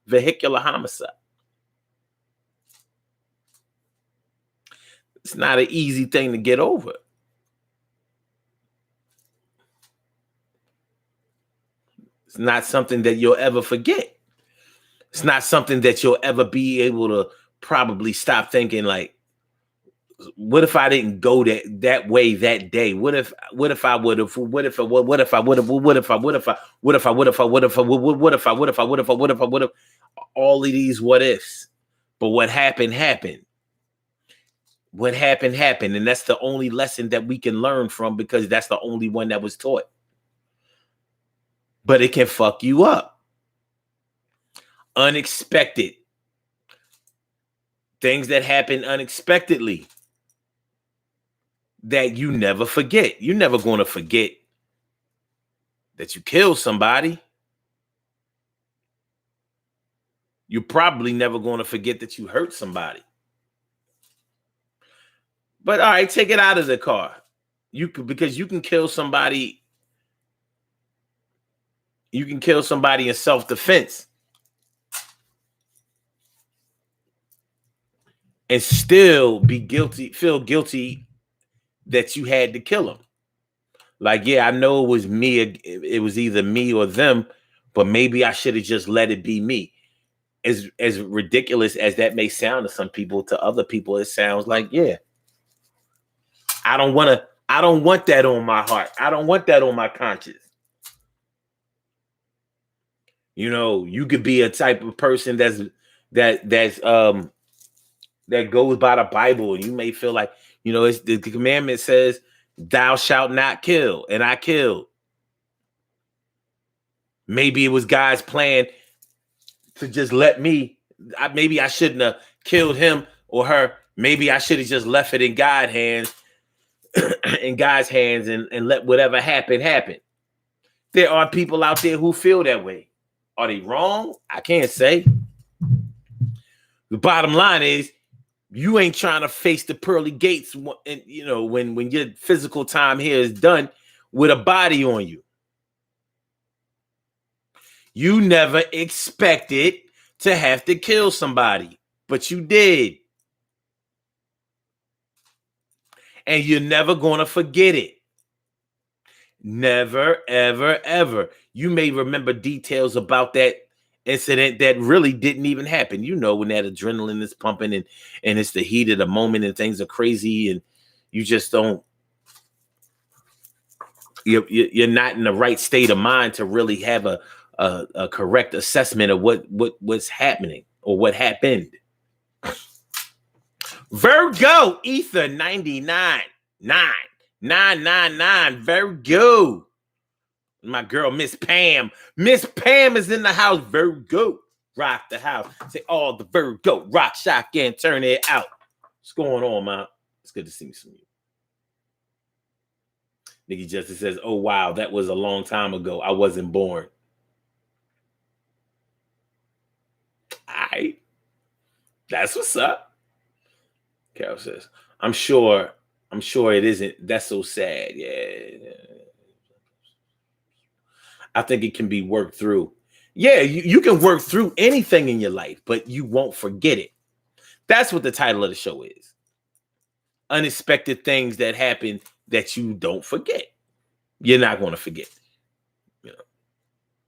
vehicular homicide. It's not an easy thing to get over. It's not something that you'll ever forget. It's not something that you'll ever be able to probably stop thinking like, what if I didn't go that way that day? What if I would have, all of these what ifs. But what happened. What happened. And that's the only lesson that we can learn from, because that's the only one that was taught. But it can fuck you up. Unexpected. Things that happen unexpectedly that you never forget. You're never going to forget that you killed somebody. You're probably never going to forget that you hurt somebody. But all right, take it out of the car. Because you can kill somebody. You can kill somebody in self-defense and still feel guilty that you had to kill him. Like, yeah, I know it was me. It was either me or them, but maybe I should have just let it be me. As ridiculous as that may sound to some people, to other people, it sounds like, yeah, I don't want that on my heart. I don't want that on my conscience. You could be a type of person that goes by the Bible, and you may feel like, it's the commandment says, thou shalt not kill, and I killed. Maybe it was God's plan to just let me. Maybe I shouldn't have killed him or her. Maybe I should have just left it in God's hands, and let whatever happen. There are people out there who feel that way. Are they wrong? I can't say. The bottom line is, you ain't trying to face the pearly gates, and when your physical time here is done with a body on you. You never expected to have to kill somebody, but you did. And you're never going to forget it. Never, ever, ever. You may remember details about that incident that really didn't even happen. When that adrenaline is pumping and it's the heat of the moment and things are crazy and you just don't, you're not in the right state of mind to really have a correct assessment of what's happening or what happened. Virgo, Ether 99.999. Virgo. My girl, Miss Pam. Miss Pam is in the house. Virgo. Rock the house. Say all the Virgo. Rock shotgun. Turn it out. What's going on, man? It's good to see some of you. Nikki Justice says, oh, wow, that was a long time ago. I wasn't born. All right. That's what's up. Carol says, I'm sure it isn't. That's so sad. Yeah. I think it can be worked through. Yeah, you can work through anything in your life, but you won't forget it. That's what the title of the show is. Unexpected things that happen that you don't forget. You're not going to forget.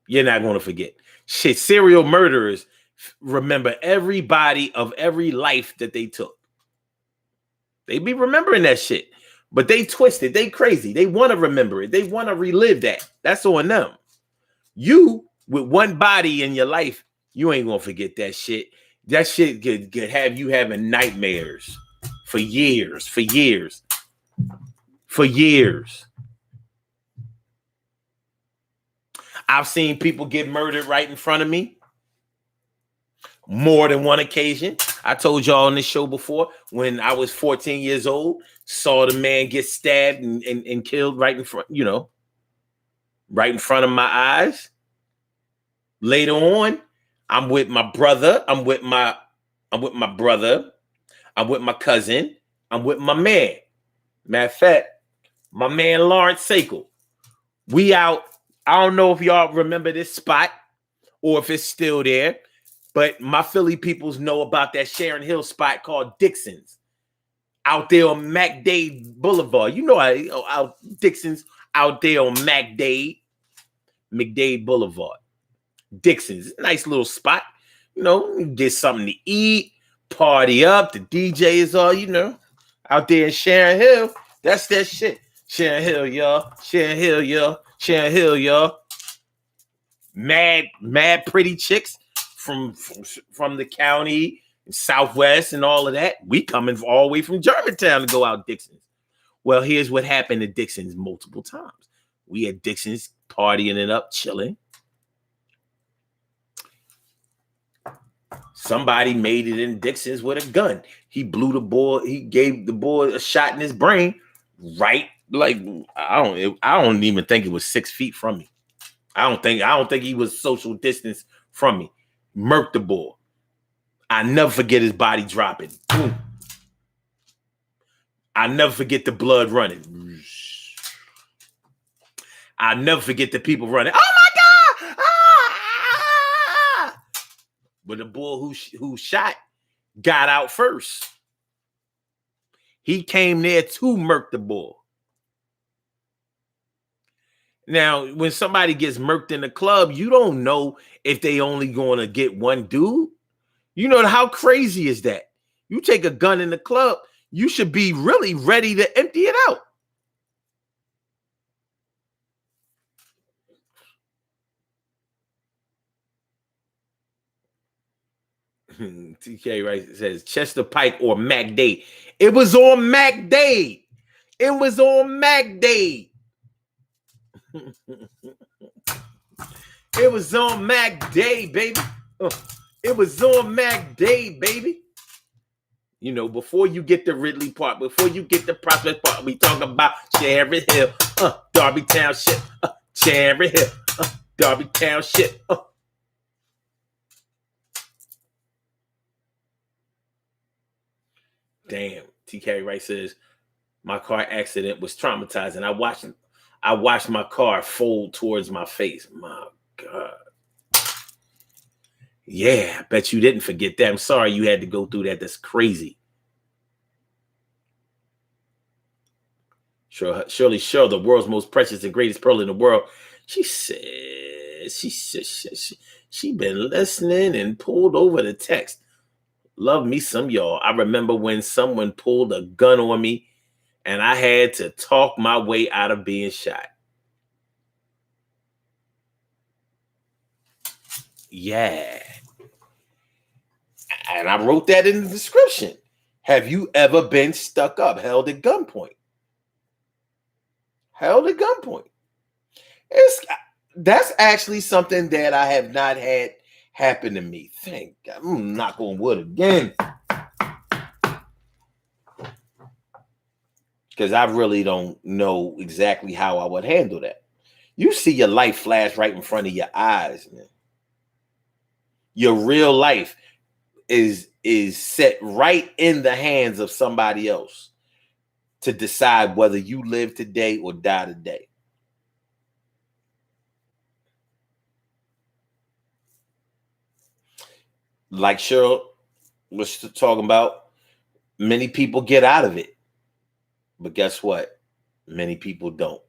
You're not going to forget. Shit, serial murderers remember everybody of every life that they took. They be remembering that shit, but they twisted. They crazy. They want to remember it. They want to relive that. That's on them. You with one body in your life, you ain't gonna forget that shit. That shit could have you having nightmares for years, for years, for years. I've seen people get murdered right in front of me. More than one occasion. I told y'all on this show before, when I was 14 years old, saw the man get stabbed and killed right in front, right in front of my eyes. Later on, I'm with my brother. I'm with my brother. I'm with my cousin. I'm with my man. Matter of fact, my man Lawrence Sakel. We out. I don't know if y'all remember this spot or if it's still there, but my Philly peoples know about that Sharon Hill spot called Dixon's out there on MacDade Boulevard. You know how Dixon's out there on MacDade Boulevard. Dixon's, nice little spot. Get something to eat, party up. The DJ is all, out there in Sharon Hill. That's that shit. Sharon Hill, y'all. Sharon Hill, y'all. Sharon Hill, y'all. Mad pretty chicks from the county, Southwest, and all of that. We coming all the way from Germantown to go out Dixon's. Well, here's what happened at Dixon's multiple times. We at Dixon's partying it up, chilling. Somebody made it in Dixon's with a gun. He blew the boy. He gave the boy a shot in his brain. Right, like I don't even think it was 6 feet from me. I don't think he was social distance from me. Murked the boy. I never forget his body dropping. Boom. I never forget the blood running. I never forget the people running. Oh my God! Ah! But the boy who shot got out first. He came there to murk the boy. Now, when somebody gets murked in the club, you don't know if they only going to get one dude. How crazy is that? You take a gun in the club, you should be really ready to empty it out. TK right says Chester Pike or MacDade. It was on MacDade. It was on MacDade. It was on MacDade, baby. It was on MacDade, baby. Before you get the Ridley part, before you get the Prospect part, we talk about Cherry Hill, Darby Township, Cherry Hill, Darby Township. Damn, TK Wright says, my car accident was traumatizing. I watched my car fold towards my face. My God. Yeah, I bet you didn't forget that. I'm sorry you had to go through that. That's crazy. Shirley Sure, the world's most precious and greatest pearl in the world. She said she been listening and pulled over the text. Love me some y'all. I remember when someone pulled a gun on me and I had to talk my way out of being shot. Yeah. And I wrote that in the description. Have you ever been stuck up, held at gunpoint? Held at gunpoint. That's actually something that I have not had happen to me. Thank God. I'm knock on wood again. Because I really don't know exactly how I would handle that. You see your life flash right in front of your eyes, man. Your real life is set right in the hands of somebody else to decide whether you live today or die today. Like Cheryl was talking about, many people get out of it. But guess what? Many people don't.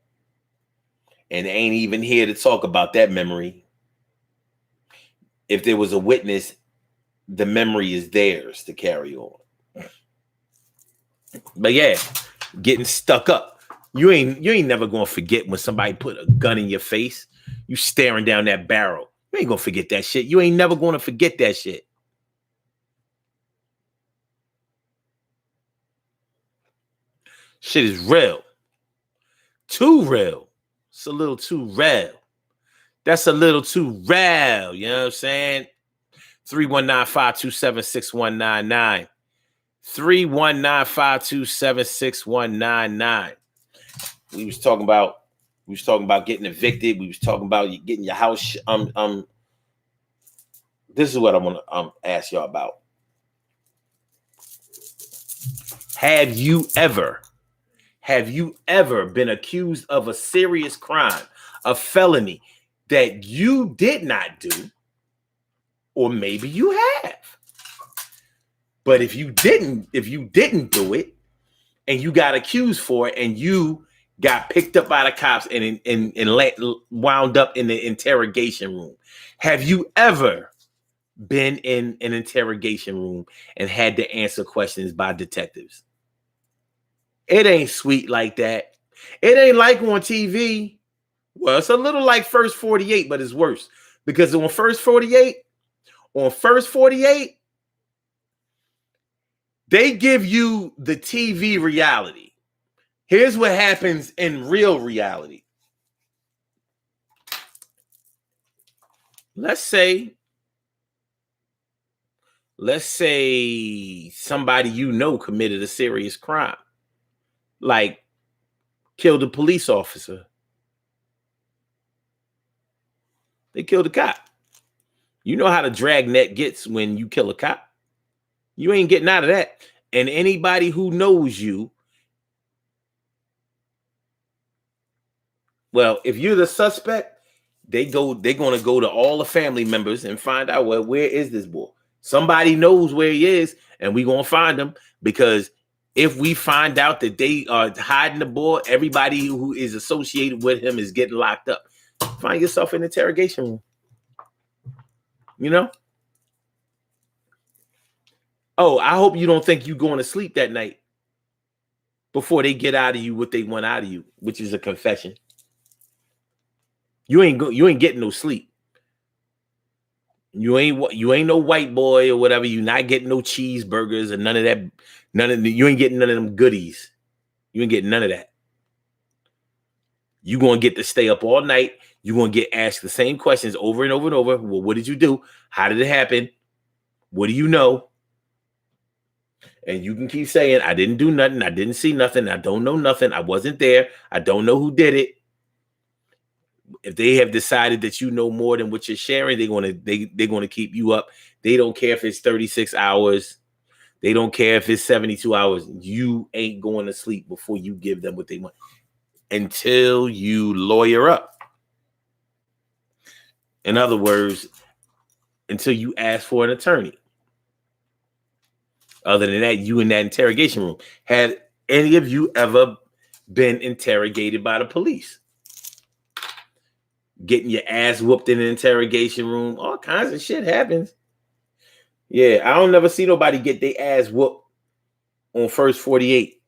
And they ain't even here to talk about that memory. If there was a witness, the memory is theirs to carry on. But yeah, getting stuck up. You ain't never gonna forget when somebody put a gun in your face. You staring down that barrel. You ain't gonna forget that shit. You ain't never gonna forget that shit. Shit is real. Too real. It's a little too real. That's a little too real. You know what I'm saying? 319-527-6199. 319-527-6199. We was talking about getting evicted. We was talking about getting your house. This is what I want to ask y'all about. Have you ever been accused of a serious crime, a felony that you did not do, or maybe you have? But if you didn't do it, and you got accused for it, and you got picked up by the cops and wound up in the interrogation room, have you ever been in an interrogation room and had to answer questions by detectives? It ain't sweet like that. It ain't like on TV. Well, it's a little like First 48, but it's worse. Because on First 48, they give you the TV reality. Here's what happens in real reality. Let's say somebody you know committed a serious crime, like killed a police officer. They killed a cop. You know how the dragnet gets when you kill a cop. You ain't getting out of that. And anybody who knows you, well, if you're the suspect, they're going to go to all the family members and find out, well, where is this boy? Somebody knows where he is, and we're going to find him, because if we find out that they are hiding the boy, everybody who is associated with him is getting locked up. Find yourself in the interrogation room. You know? Oh, I hope you don't think you're going to sleep that night before they get out of you what they want out of you, which is a confession. You ain't getting no sleep. You ain't no white boy or whatever. You not getting no cheeseburgers and none of that. You ain't getting none of them goodies. You ain't getting none of that. You gonna get to stay up all night. You gonna get asked the same questions over and over and over. Well, what did you do? How did it happen? What do you know? And you can keep saying, I didn't do nothing. I didn't see nothing. I don't know nothing. I wasn't there. I don't know who did it. If they have decided that you know more than what you're sharing, they're gonna keep you up. They don't care if it's 36 hours. They don't care if it's 72 hours. You ain't going to sleep before you give them what they want until you lawyer up. In other words, until you ask for an attorney. Other than that, you in that interrogation room. Had any of you ever been interrogated by the police? Getting your ass whooped in an interrogation room. All kinds of shit happens. Yeah, I don't never see nobody get their ass whooped on First 48.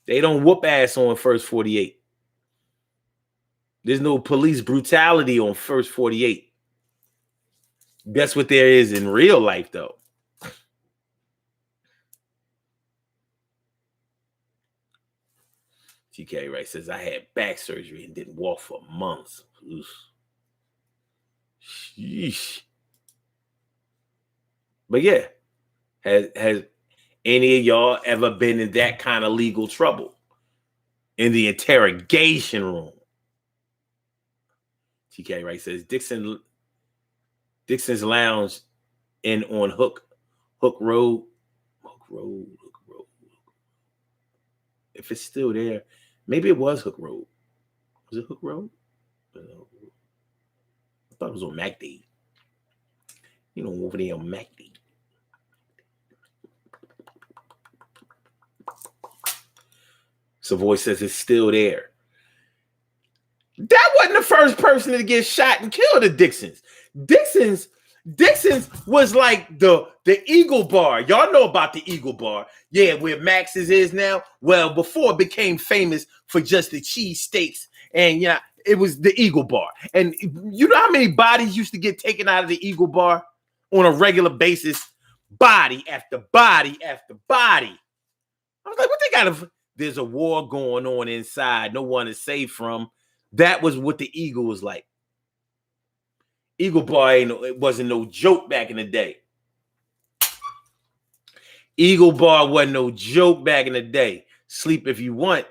They don't whoop ass on First 48. There's no police brutality on First 48. That's what there is in real life, though. TK Wright says, I had back surgery and didn't walk for months. Oof. Sheesh. But yeah, has any of y'all ever been in that kind of legal trouble? In the interrogation room? TK Wright says, Dixon's Lounge in on Hook Road. If it's still there, maybe it was Hook Road. Was it Hook Road? I thought it was on MacD. You know, over there on MacD. Savoy says it's still there. That wasn't the first person to get shot and killed at Dixon's. Dixon's was like the Eagle Bar. Y'all know about the Eagle Bar. Yeah, where Max's is now. Well, before it became famous for just the cheese steaks. And yeah, it was the Eagle Bar. And you know how many bodies used to get taken out of the Eagle Bar on a regular basis? Body after body after body. I was like, what they got? There's a war going on inside. No one is safe from. That was what the Eagle was like. Eagle Bar it wasn't no joke back in the day. Eagle Bar wasn't no joke back in the day. Sleep if you want.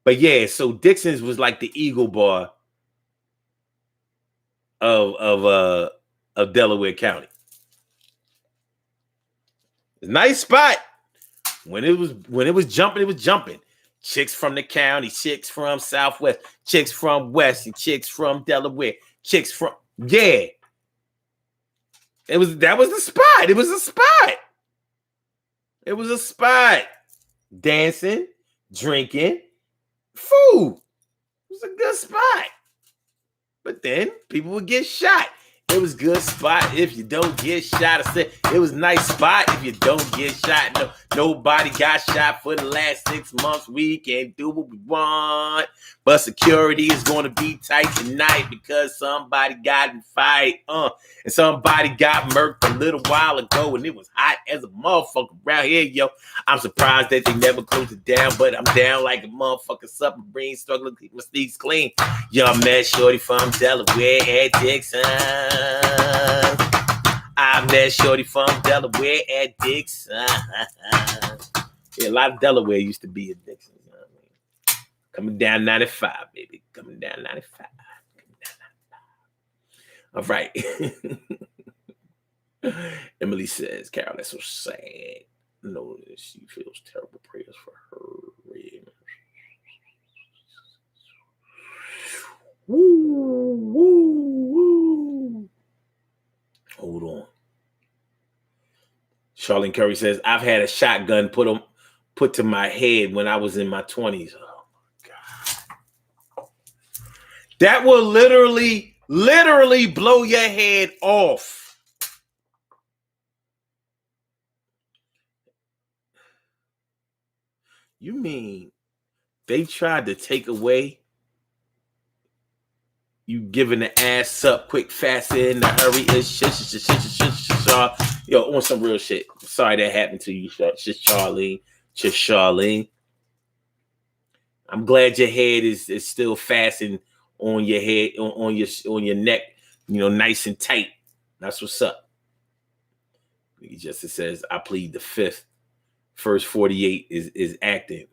But yeah, so Dixon's was like the Eagle Bar of Delaware County. Nice spot. When it was jumping, it was jumping. Chicks from the county, chicks from Southwest, chicks from West, and chicks from Delaware, chicks from that was the spot. It was a spot. It was a spot. Dancing, drinking, food. It was a good spot. But then people would get shot. It was good spot if you don't get shot. I said it was nice spot if you don't get shot. No, nobody got shot for the last 6 months. We can do what we want. But security is going to be tight tonight because somebody got in a fight. And somebody got murked a little while ago and it was hot as a motherfucker around here, yo. I'm surprised that they never closed it down, but I'm down like a motherfucker submarine struggling to keep my sneaks clean. Y'all met Shorty from Delaware at Dixon. I met Shorty from Delaware at Dixon. Yeah, a lot of Delaware used to be at Dixon. You know what I mean? Coming down 95, baby. Coming down 95. All right. Emily says, Carol, that's so sad. No, she feels terrible prayers for her. Woo, woo, woo. Hold on. Charlene Curry says, I've had a shotgun put to my head when I was in my 20s. Oh my God. That will literally blow your head off. You mean they tried to take away you giving the ass up quick, fast, in the hurry? Yo, on some real shit. Sorry that happened to you, Charlene. I'm glad your head is still fastened on your head, on your neck, nice and tight. That's what's up. He just says, I plead the fifth. First 48 is acting.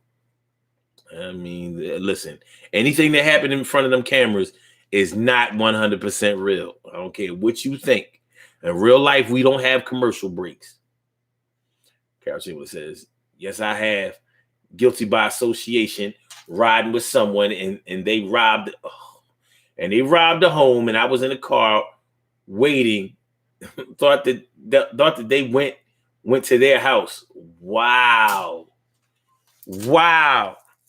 I mean, listen, anything that happened in front of them cameras is not 100% real. I don't care what you think. In real life, we don't have commercial breaks. Carol Chamberlain says, yes, I have. Guilty by association, riding with someone, and they robbed the home, and I was in the car waiting. thought that they went to their house. Wow.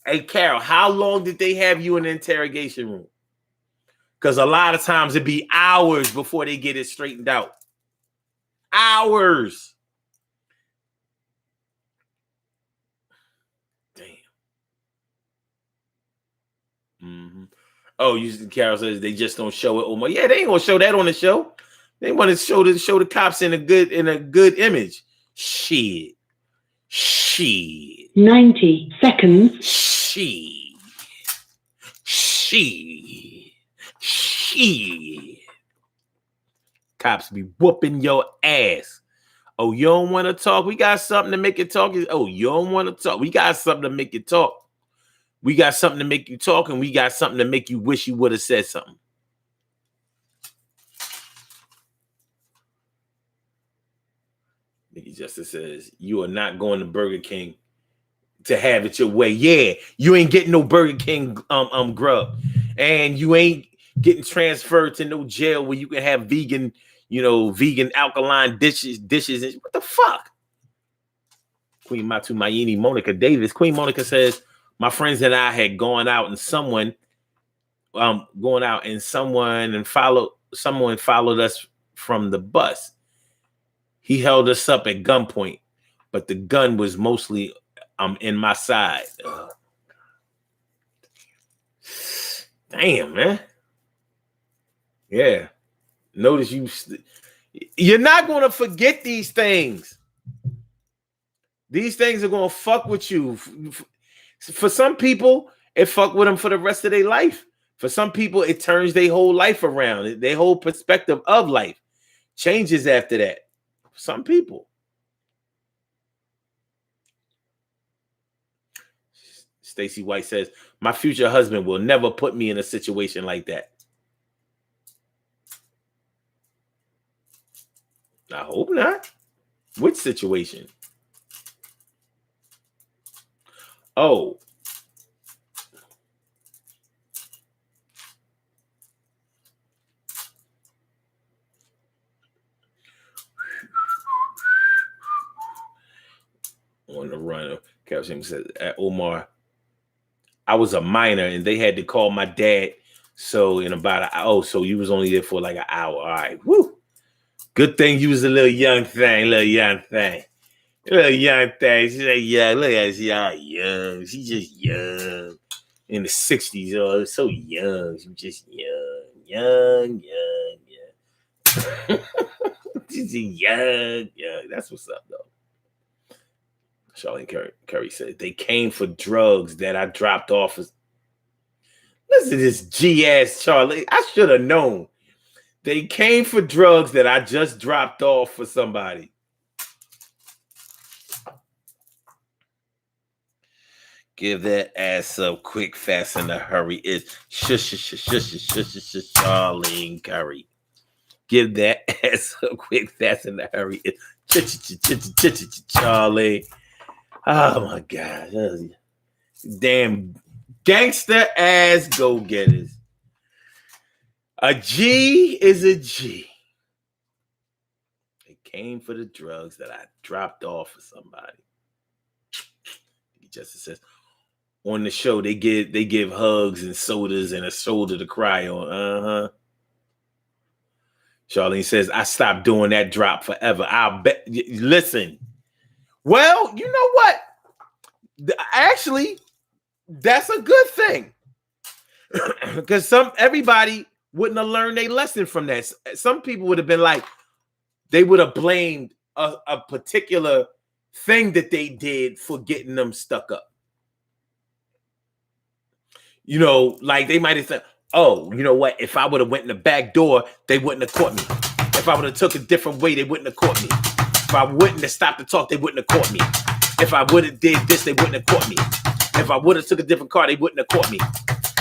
Hey, Carol, how long did they have you in the interrogation room? Because a lot of times it'd be hours before they get it straightened out. Hours. Damn. Mm-hmm. Oh, Carol says they just don't show it. Oh my, yeah, they ain't gonna show that on the show. They want to show the cops in a good image. Shit. 90 seconds. Shit. Cops be whooping your ass. Oh, you don't want to talk? We got something to make it talk. Oh, you don't want to talk? We got something to make it talk. We got something to make you talk, and we got something to make you wish you would have said something. Mickey Justice says, you are not going to Burger King to have it your way. Yeah, you ain't getting no Burger King grub. And you ain't getting transferred to no jail where you can have vegan alkaline dishes. What the fuck? Queen Matu Mayini Monica Davis. Queen Monica says, my friends and I had gone out and someone followed us from the bus. He held us up at gunpoint, but the gun was mostly in my side. Damn, man. Yeah. Notice you're not going to forget these things. These things are going to fuck with you. For some people, it fuck with them for the rest of their life. For some people, it turns their whole life around. Their whole perspective of life changes after that. For some people. Stacy White says, my future husband will never put me in a situation like that. I hope not. Which situation? Oh. On the run. Calcium says, at Omar, I was a minor and they had to call my dad. So in about an hour, so you was only there for like an hour. All right. Woo. Good thing you was a little young thing. She's like, yeah, look at her. She's all young. She's just young. In the 60s, oh, so young. She's just young. She's young. That's what's up, though. Charlene Curry said, they came for drugs that I dropped off. Listen to this G-ass Charlie. I should have known. They came for drugs that I just dropped off for somebody. Give that ass up quick, fast, in a hurry. It's Charlene Curry. Give that ass up quick, fast, in a hurry. It's Charlie. Oh my God. Damn gangster ass go-getters. A G is a G. They came for the drugs that I dropped off for somebody. Justice says, on the show, they give hugs and sodas and a shoulder to cry on. Charlene says, I stopped doing that drop forever. I'll bet. Listen. Well, you know what? Actually, that's a good thing. Because everybody wouldn't have learned a lesson from that. Some people would have been like, they would have blamed a particular thing that they did for getting them stuck up. You know, like they might have said, oh, you know what? If I would have went in the back door, they wouldn't have caught me. If I would have took a different way, they wouldn't have caught me. If I wouldn't have stopped to talk, they wouldn't have caught me. If I would have did this, they wouldn't have caught me. If I would have took a different car, they wouldn't have caught me.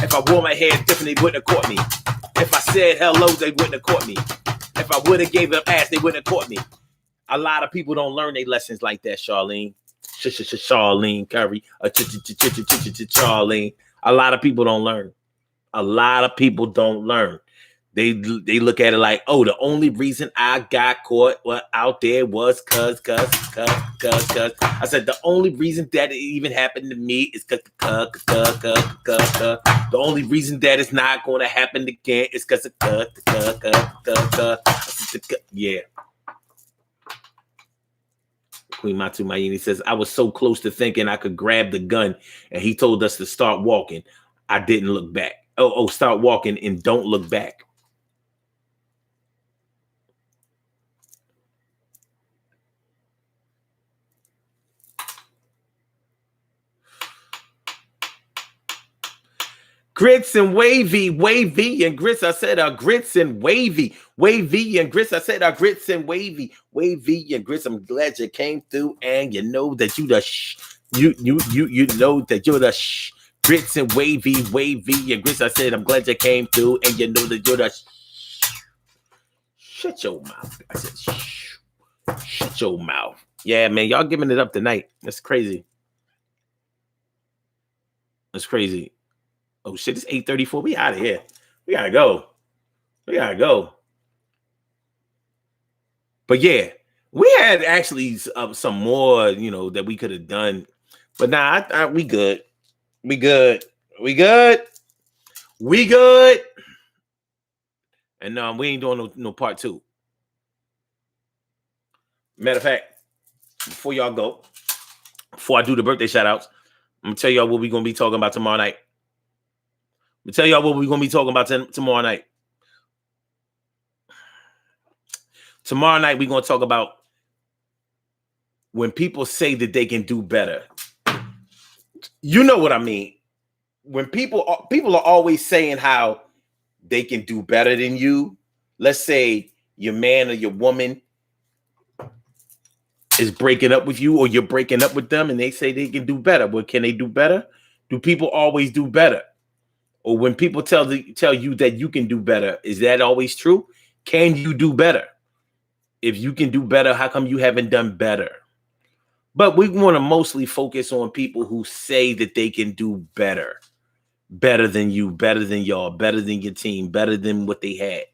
If I wore my hair different, they wouldn't have caught me. If I said hello, they wouldn't have caught me. If I would have gave them ass, they wouldn't have caught me. A lot of people don't learn their lessons like that, Charlene. Charlene Curry. Charlene. A lot of people don't learn. A lot of people don't learn. They look at it like, oh, the only reason I got caught out there was cuz. I said the only reason that it even happened to me is cuz. The only reason that it's not going to happen again is cuz. Yeah. Queen Matu Mayini says, I was so close to thinking I could grab the gun, and he told us to start walking. I didn't look back. Start walking and don't look back. Grits and wavy and grits. I said grits and wavy and grits. I said grits and wavy and grits. I'm glad you came through, and you know that you know that you're the grits and wavy and grits. I said I'm glad you came through, and you know that you're the shut your mouth. I said shut your mouth. Yeah, man, y'all giving it up tonight. That's crazy. That's crazy. Oh shit, it's 8:34. We out of here. We gotta go. But yeah, we had actually some more, that we could have done. But nah, we good. We good. And no, we ain't doing no part 2. Matter of fact, before y'all go, before I do the birthday shout outs, I'm gonna tell y'all what we're gonna be talking about tomorrow night. me tell y'all what we're going to be talking about tomorrow night. Tomorrow night, we're going to talk about when people say that they can do better. You know what I mean? When people are always saying how they can do better than you. Let's say your man or your woman is breaking up with you, or you're breaking up with them, and they say they can do better. Well, can they do better? Do people always do better? Or when people tell you that you can do better, is that always true? Can you do better? If you can do better, how come you haven't done better? But we want to mostly focus on people who say that they can do better. Better than you, better than y'all, better than your team, better than what they had.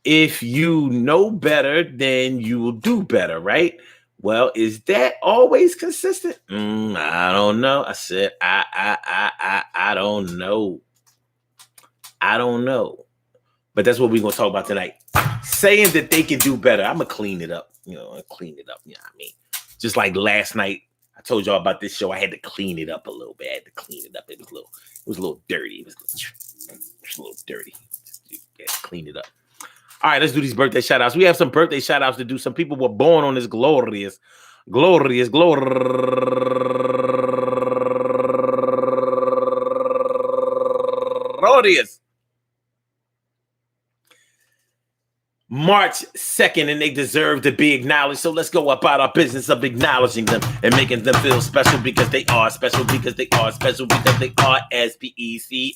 If you know better, then you will do better, right? Well, is that always consistent? I don't know. I said, I don't know. I don't know. But that's what we're going to talk about tonight. Saying that they can do better. I'm going to clean it up. Clean it up. You know what I mean? Just like last night, I told y'all about this show. I had to clean it up a little bit. I had to clean it up. It was a little dirty. It was a little dirty. Yeah, clean it up. All right, let's do these birthday shout outs. We have some birthday shout outs to do. Some people were born on this glorious March 2nd, and they deserve to be acknowledged. So let's go about our business of acknowledging them and making them feel special because they are special, because they are special, because they are SPECIA.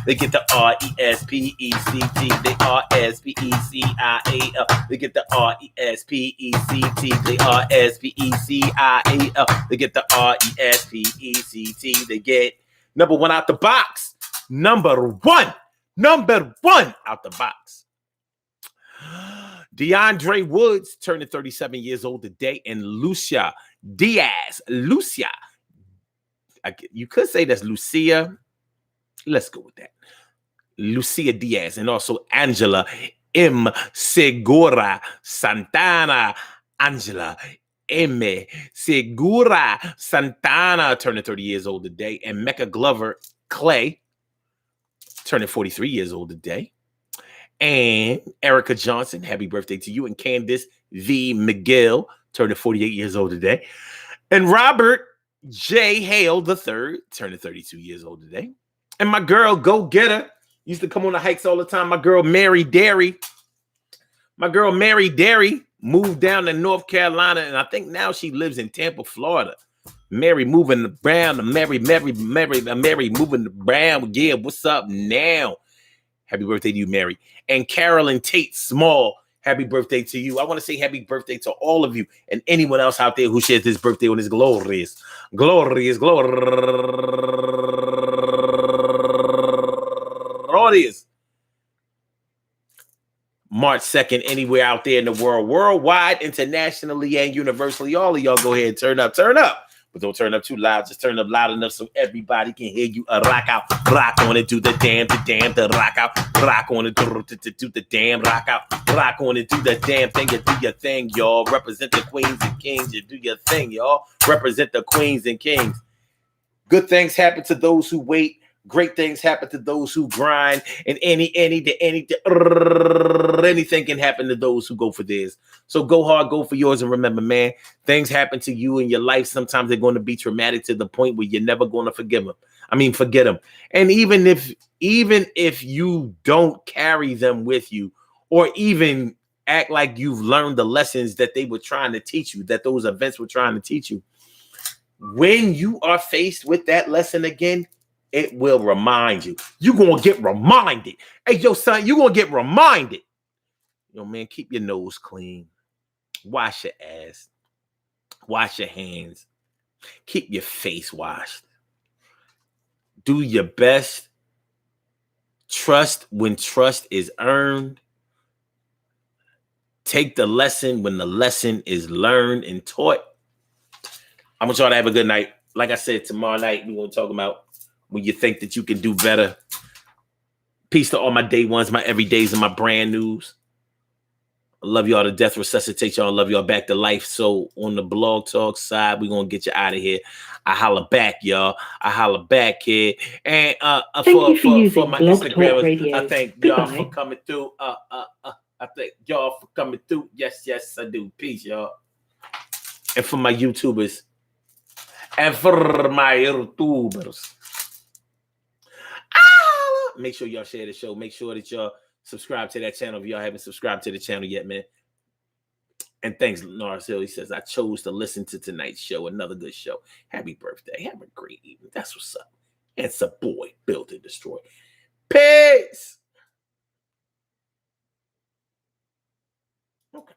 They get the RESPECT. They are SPECIA. They get the RESPECT. They are SPECIA. They get the RESPECT. They get number one out the box. Number one out the box. DeAndre Woods turning 37 years old today, and Lucia Diaz. You could say that's Lucia. Let's go with that. Lucia Diaz, and also Angela M. Segura Santana. Angela M. Segura Santana turning 30 years old today, and Mecca Glover Clay turning 43 years old today. And Erica Johnson, happy birthday to you. And Candace V. McGill, turning 48 years old today. And Robert J. Hale III, turning 32 years old today. And my girl, Go Getter, used to come on the hikes all the time. My girl, Mary Derry. Moved down to North Carolina, and I think now she lives in Tampa, Florida. Mary moving around. Mary moving around. Yeah, what's up now? Happy birthday to you, Mary. And Carolyn Tate Small, happy birthday to you. I want to say happy birthday to all of you and anyone else out there who shares this birthday on this glorious. March 2nd, anywhere out there in the world, worldwide, internationally, and universally. All of y'all go ahead and turn up. But don't turn up too loud. Just turn up loud enough so everybody can hear you. Rock out, rock on it, do the damn, the rock out, rock on it, do the damn, rock out, rock on it, do the damn thing. You do your thing, y'all. Represent the queens and kings. You do your thing, y'all. Represent the queens and kings. Good things happen to those who wait. Great things happen to those who grind, and anything can happen to those who go for theirs. So go hard, go for yours, and remember, man, things happen to you in your life. Sometimes they're going to be traumatic to the point where you're never going to forget them. And even if you don't carry them with you, or even act like you've learned the lessons that they were trying to teach you, that those events were trying to teach you, when you are faced with that lesson again, it will remind you. You're going to get reminded. Hey, yo, son, you're going to get reminded. Yo, man, keep your nose clean. Wash your ass. Wash your hands. Keep your face washed. Do your best. Trust when trust is earned. Take the lesson when the lesson is learned and taught. I want y'all to have a good night. Like I said, tomorrow night, we're going to talk about when you think that you can do better. Peace to all my day ones, my everydays, and my brand news. I love y'all to death, resuscitate y'all, love y'all back to life. So on the blog talk side, we're gonna get you out of here. I holla back, y'all. I holla back, kid. And for my Instagrammers, I thank y'all for coming through. I thank y'all for coming through. Yes, I do. Peace, y'all. And for my YouTubers. Make sure y'all share the show. Make sure that y'all subscribe to that channel if y'all haven't subscribed to the channel yet, man. And thanks, Norris Hill. He says, I chose to listen to tonight's show. Another good show. Happy birthday. Have a great evening. That's what's up. It's a boy, Build and Destroy. Peace. Okay.